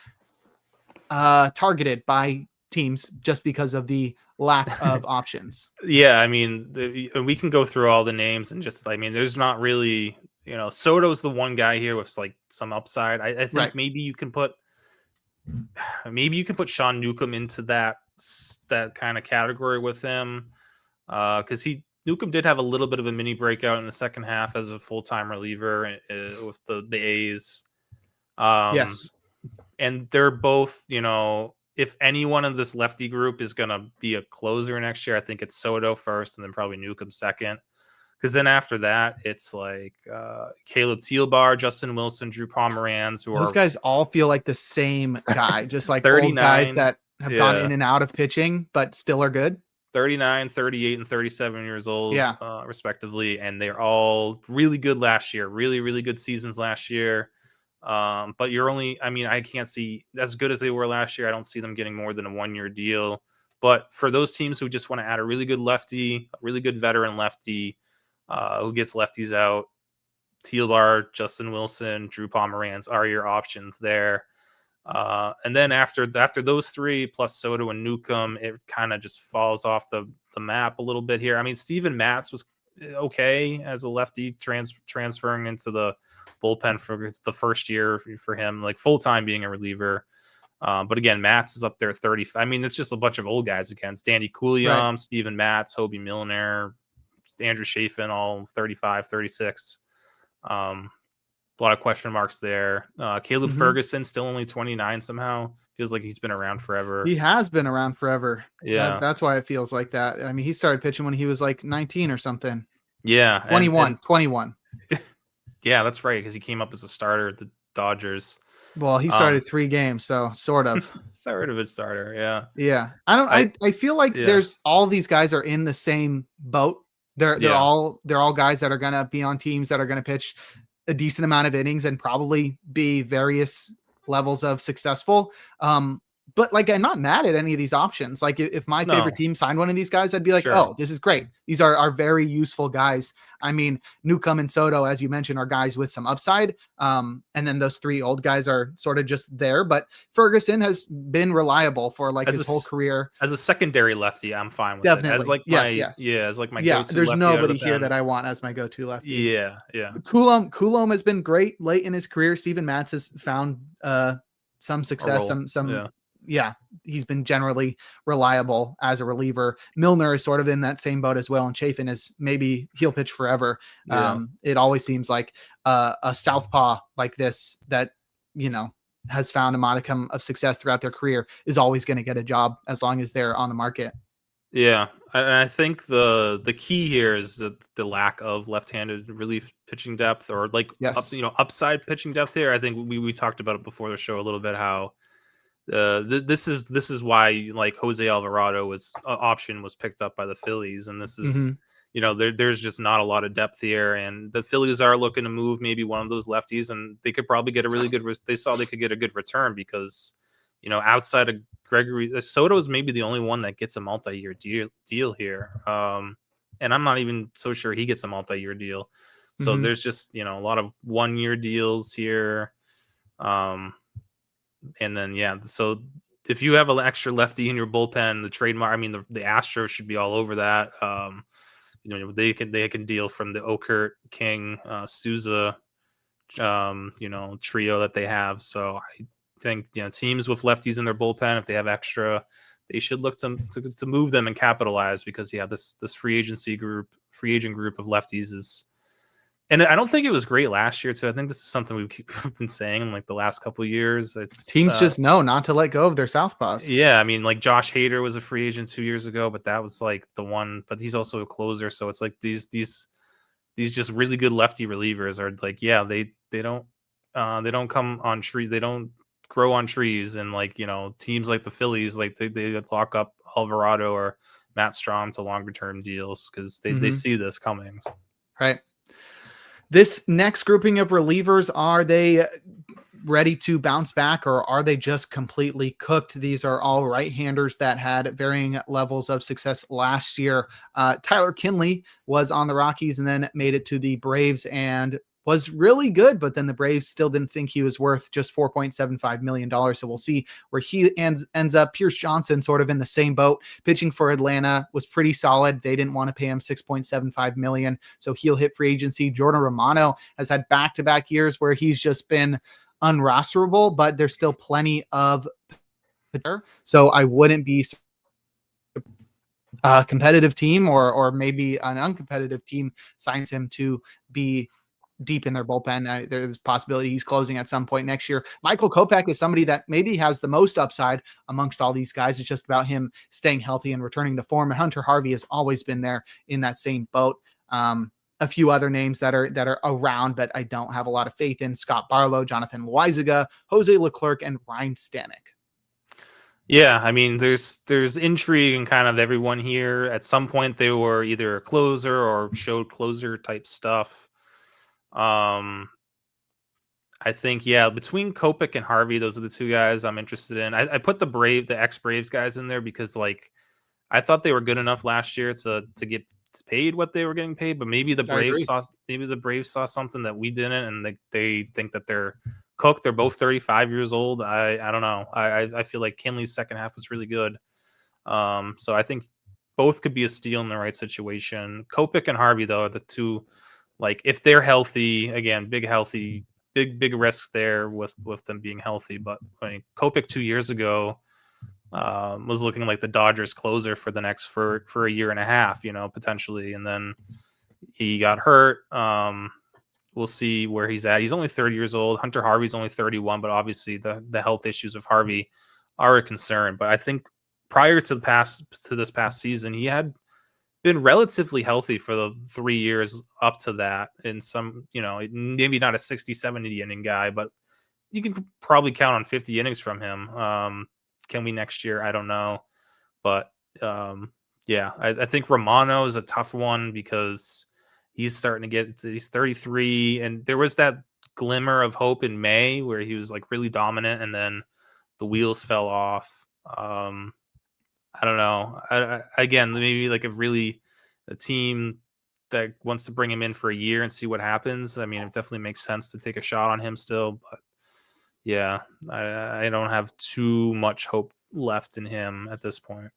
targeted by teams just because of the lack of options. Yeah, I mean, we can go through all the names and there's not really, Soto's the one guy here with like some upside. I think maybe you can put Sean Newcomb into that kind of category with him, because Newcomb did have a little bit of a mini breakout in the second half as a full-time reliever with the A's. Yes, and they're both, if anyone in this lefty group is going to be a closer next year, I think it's Soto first and then probably Newcomb second. Because then after that, it's like Caleb Thielbar, Justin Wilson, Drew Pomeranz. Those guys all feel like the same guy, just like old guys that have gone in and out of pitching, but still are good. 39, 38, and 37 years old, respectively. And they're all really good last year. Really, really good seasons last year. But I can't see, as good as they were last year, I don't see them getting more than a 1-year deal. But for those teams who just want to add a really good lefty, a really good veteran lefty, who gets lefties out, Thielbar, Justin Wilson, Drew Pomeranz are your options there. And then after those three plus Soto and Newcomb, it kind of just falls off the map a little bit here. I mean, Steven Matz was okay as a lefty transferring into the bullpen for the first year for him, like full-time being a reliever. But again, Matz is up there at 30. I mean, it's just a bunch of old guys again. It's Danny Coulomb, Steven Matz, Hobie Milner, Andrew Chafin, all 35, 36. A lot of question marks there. Caleb Ferguson, still only 29 somehow. Feels like he's been around forever. He has been around forever. Yeah. That's why it feels like that. I mean, he started pitching when he was like 19 or something. Yeah. 21. Yeah, that's right. Because he came up as a starter at the Dodgers. Well, he started 3 games, so sort of. Sort of a starter, yeah. Yeah. I feel like there's all these guys are in the same boat. They're all guys that are gonna be on teams that are gonna pitch a decent amount of innings and probably be various levels of successful. But like, I'm not mad at any of these options. Like if my favorite team signed one of these guys, I'd be like, oh, this is great. These are very useful guys. I mean, Newcomb and Soto, as you mentioned, are guys with some upside. And then those 3 old guys are sort of just there. But Ferguson has been reliable for like his whole career. As a secondary lefty, I'm fine with Definitely. it. As like as like my go-to there's lefty nobody here that I want as my go-to lefty. Yeah. Coulomb has been great late in his career. Steven Matz has found some success, he's been generally reliable as a reliever. Milner is sort of in that same boat as well, and Chafin is maybe he'll pitch forever. It always seems like a southpaw like this that has found a modicum of success throughout their career is always going to get a job as long as they're on the market. Yeah, and I think the key here is the lack of left-handed relief pitching depth, or like upside pitching depth here. I think we talked about it before the show a little bit, how this is why like Jose Alvarado was option was picked up by the Phillies, and this is there's just not a lot of depth here, and the Phillies are looking to move maybe one of those lefties, and they could probably get a really good they could get a good return, because outside of Gregory, Soto is maybe the only one that gets a multi-year deal here, and I'm not even so sure he gets a multi-year deal. So there's just a lot of 1-year deals here. And then, so if you have an extra lefty in your bullpen, the trademark, I mean, the Astros should be all over that. They can deal from the Okert, King, Souza, trio that they have. So I think, teams with lefties in their bullpen, if they have extra, they should look to move them and capitalize, because this free agent group of lefties is. And I don't think it was great last year, too. I think this is something we've been saying in like the last couple of years. It's teams just know not to let go of their southpaws. Yeah, I mean, like Josh Hader was a free agent 2 years ago, but that was like the one. But he's also a closer, so it's like these just really good lefty relievers are like, they don't come on tree, they don't grow on trees, and like teams like the Phillies, like they lock up Alvarado or Matt Strom to longer term deals because they see this coming. Right. This next grouping of relievers, are they ready to bounce back, or are they just completely cooked? These are all right-handers that had varying levels of success last year. Tyler Kenley was on the Rockies and then made it to the Braves and was really good, but then the Braves still didn't think he was worth just $4.75 million. So we'll see where he ends up. Pierce Johnson, sort of in the same boat, pitching for Atlanta, was pretty solid. They didn't want to pay him $6.75 million, so he'll hit free agency. Jordan Romano has had back-to-back years where he's just been unrosterable, but there's still plenty of there. So I wouldn't be a competitive team or maybe an uncompetitive team signs him to be deep in their bullpen. There's a possibility he's closing at some point next year. Michael Kopech is somebody that maybe has the most upside amongst all these guys. It's just about him staying healthy and returning to form. And Hunter Harvey has always been there in that same boat. A few other names that are around, but I don't have a lot of faith in: Scott Barlow, Jonathan Loizaga, Jose Leclerc, and Ryan Stanek. Yeah, I mean, there's intrigue in kind of everyone here. At some point, they were either a closer or showed closer type stuff. I think, between Kopech and Harvey, those are the two guys I'm interested in. I put the ex-Braves guys in there because, like, I thought they were good enough last year to get paid what they were getting paid, but maybe the Braves saw something that we didn't, and they think that they're cooked. They're both 35 years old. I don't know. I feel like Kenley's second half was really good. So I think both could be a steal in the right situation. Kopech and Harvey, though, are the two. Like, if they're healthy, again, big risk there with them being healthy. But I mean, Kopech 2 years ago was looking like the Dodgers closer for a year and a half, potentially. And then, he got hurt. We'll see where he's at. He's only 30 years old. Hunter Harvey's only 31, but obviously the health issues of Harvey are a concern. But I think prior to this past season, he had been relatively healthy for the 3 years up to that. And some, maybe not a 60, 70 inning guy, but you can probably count on 50 innings from him. Can we next year? I don't know. But I think Romano is a tough one because he's starting to he's 33. And there was that glimmer of hope in May where he was like really dominant and then the wheels fell off. I don't know. Again, maybe like a team that wants to bring him in for a year and see what happens. I mean, it definitely makes sense to take a shot on him still, but yeah, I don't have too much hope left in him at this point.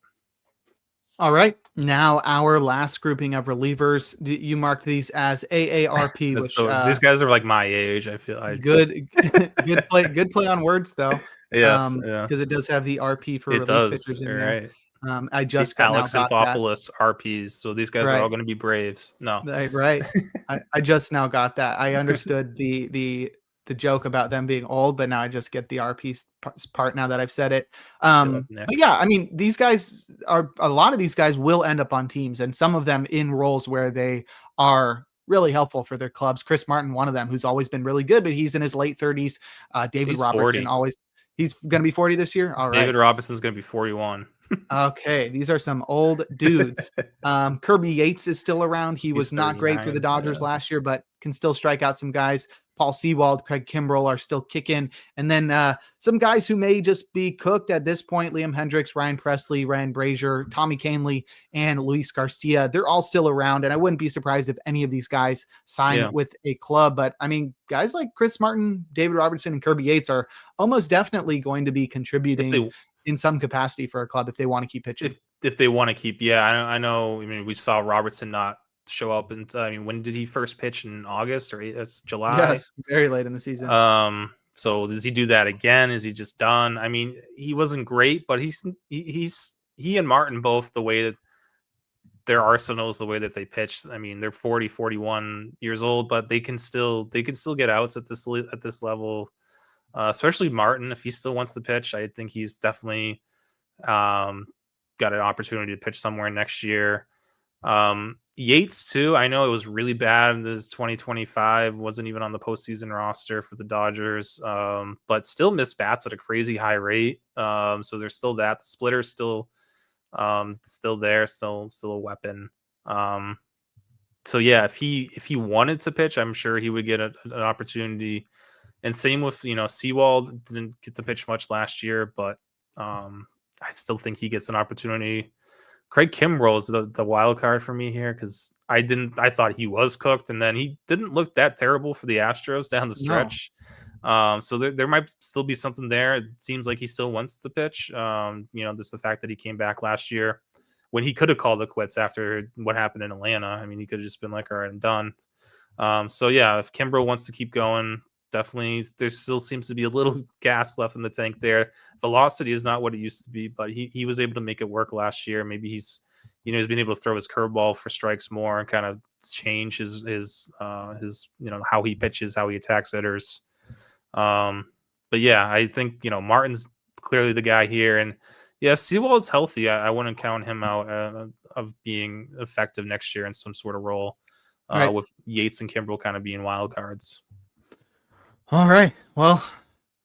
All right. Now our last grouping of relievers. You marked these as AARP, which these guys are like my age. I feel like good play on words though. Yes, because it does have the RP for relief pitchers in there. Right. I just got Alex Anthopoulos RPs, so these guys are all going to be Braves. No, right. I just now got that. I understood the joke about them being old, but now I just get the RP part now that I've said it. But yeah, I mean, a lot of these guys will end up on teams, and some of them in roles where they are really helpful for their clubs. Chris Martin, one of them, who's always been really good, but he's in his late 30s. David Robertson, 40. He's going to be 40 this year. All right. David Robinson's going to be 41. Okay, these are some old dudes. Kirby Yates is still around. He's was not great for the Dodgers last year, but can still strike out some guys. Paul Sewald, Craig Kimbrell are still kicking. And then some guys who may just be cooked at this point, Liam Hendricks, Ryan Presley, Ryan Brazier, Tommy Canley, and Luis Garcia. They're all still around, and I wouldn't be surprised if any of these guys sign with a club. But, I mean, guys like Chris Martin, David Robertson, and Kirby Yates are almost definitely going to be contributing in some capacity for a club if they want to keep pitching. If they want to keep, I know. I mean, we saw Robertson not show up, and I mean, when did he first pitch? In August or it's July? Yes, very late in the season. So does he do that again? Is he just done? I mean, he wasn't great, but he and Martin both, the way that their arsenals, the way that they pitch. I mean, they're 40, 41 years old, but they can still get outs at this level. Especially Martin, if he still wants to pitch, I think he's definitely got an opportunity to pitch somewhere next year. Yates too. I know it was really bad. This 2025 wasn't even on the postseason roster for the Dodgers, but still missed bats at a crazy high rate. So there's still that. The splitter's still there, still a weapon. So yeah, if he wanted to pitch, I'm sure he would get an opportunity. And same with, Sewald didn't get to pitch much last year, but I still think he gets an opportunity. Craig Kimbrell is the wild card for me here because I thought he was cooked, and then he didn't look that terrible for the Astros down the stretch. No. So there might still be something there. It seems like he still wants to pitch. Just the fact that he came back last year when he could have called it quits after what happened in Atlanta. I mean, he could have just been like, all right, I'm done. So yeah, if Kimbrell wants to keep going, definitely there still seems to be a little gas left in the tank there. Velocity is not what it used to be, but he was able to make it work last year. Maybe he's been able to throw his curveball for strikes more and kind of change his how he pitches, how he attacks hitters. But yeah, I think Martin's clearly the guy here, and yeah, if Sewald's healthy, I wouldn't count him out of being effective next year in some sort of role, right, with Yates and Kimbrell kind of being wild cards. All right. Well,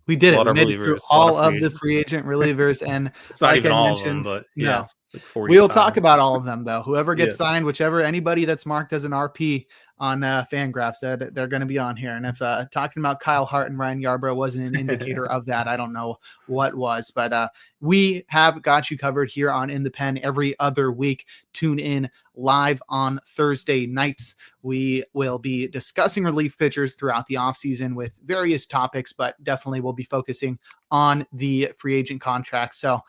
we did it. We made it through all of the free agent relievers, and it's not even all of them, but yeah, it's like 40. We'll talk about all of them though. Whoever gets signed, anybody that's marked as an RP on Fangraphs, they're going to be on here. And if talking about Kyle Hart and Ryan Yarbough wasn't an indicator of that, I don't know what was. But we have got you covered here on In the Pen every other week. Tune in live on Thursday nights. We will be discussing relief pitchers throughout the offseason with various topics, but definitely we'll be focusing on the free agent contract. So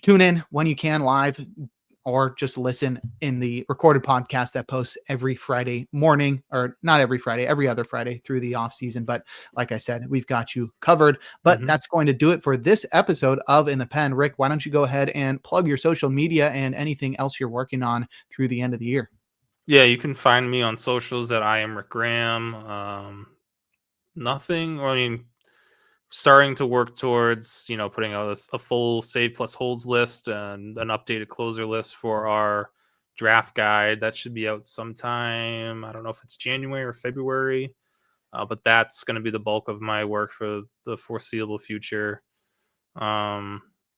tune in when you can live, or just listen in the recorded podcast that posts every Friday morning, or not every Friday, every other Friday through the off season. But like I said, we've got you covered. But that's going to do it for this episode of In the Pen. Rick, why don't you go ahead and plug your social media and anything else you're working on through the end of the year? Yeah, you can find me on socials at I am Rick Graham. Nothing. I mean, starting to work towards putting out a full save plus holds list and an updated closer list for our draft guide. That should be out sometime. I don't know if it's January or February, but that's going to be the bulk of my work for the foreseeable future.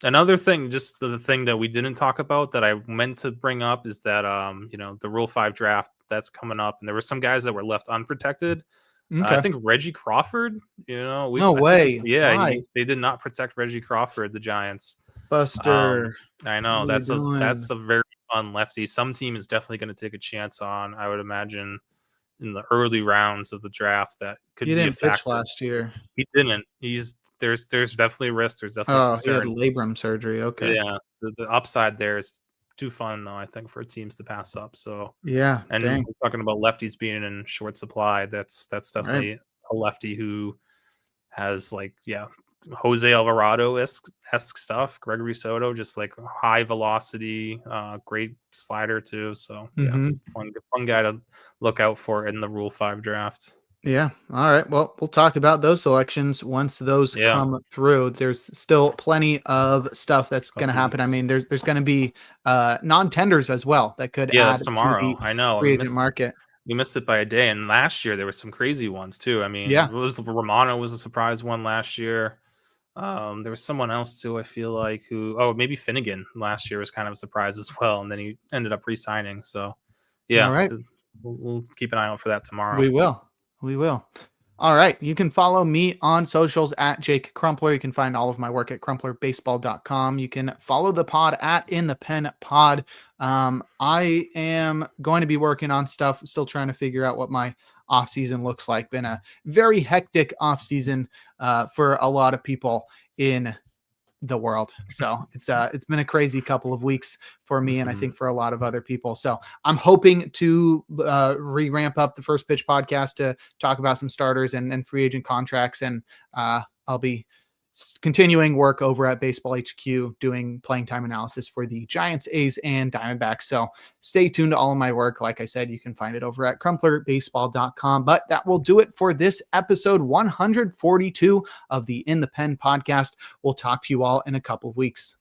Another thing, just the thing that we didn't talk about that I meant to bring up is that the Rule 5 draft that's coming up, and there were some guys that were left unprotected. I Okay. think Reggie Crawford, No I think way. Why? they did not protect Reggie Crawford, the Giants. Buster, I what know are you doing? that's a very fun lefty. Some team is definitely going to take a chance on, I would imagine, in the early rounds of the draft. That could He be a didn't pitch factor. last year. He didn't. There's definitely a risk. There's definitely He had concern. labrum surgery. Okay. Yeah, the upside there is too fun though, I think, for teams to pass up. So, Yeah. and Dang. we're talking about lefties being in short supply. That's definitely Right. a lefty who has Jose Alvarado-esque stuff. Gregory Soto, just like high velocity, great slider too. So fun guy to look out for in the Rule 5 draft. Yeah. All right. Well, we'll talk about those selections once those Yeah. come through. There's still plenty of stuff that's going to happen. I mean, there's going to be non-tenders as well that could add that's to tomorrow. the I know. free agent market. We missed it by a day, and last year there were some crazy ones too. I mean, Yeah. it was Romano was a surprise one last year. There was someone else too, I feel like, maybe Finnegan last year was kind of a surprise as well, and then he ended up re-signing. So, yeah, All right. we'll keep an eye out for that tomorrow. We will. All right. You can follow me on socials at Jake Crumpler. You can find all of my work at crumplerbaseball.com. You can follow the pod at In the Pen Pod. I am going to be working on stuff, still trying to figure out what my off season looks like. Been a very hectic off season for a lot of people in the world. So it's been a crazy couple of weeks for me, and I think for a lot of other people. So I'm hoping to re-ramp up the First Pitch podcast to talk about some starters and free agent contracts, and I'll be continuing work over at Baseball HQ doing playing time analysis for the Giants, A's, and Diamondbacks. So stay tuned to all of my work. Like I said, you can find it over at crumplerbaseball.com. But that will do it for this episode 142 of the In the Pen podcast. We'll talk to you all in a couple of weeks.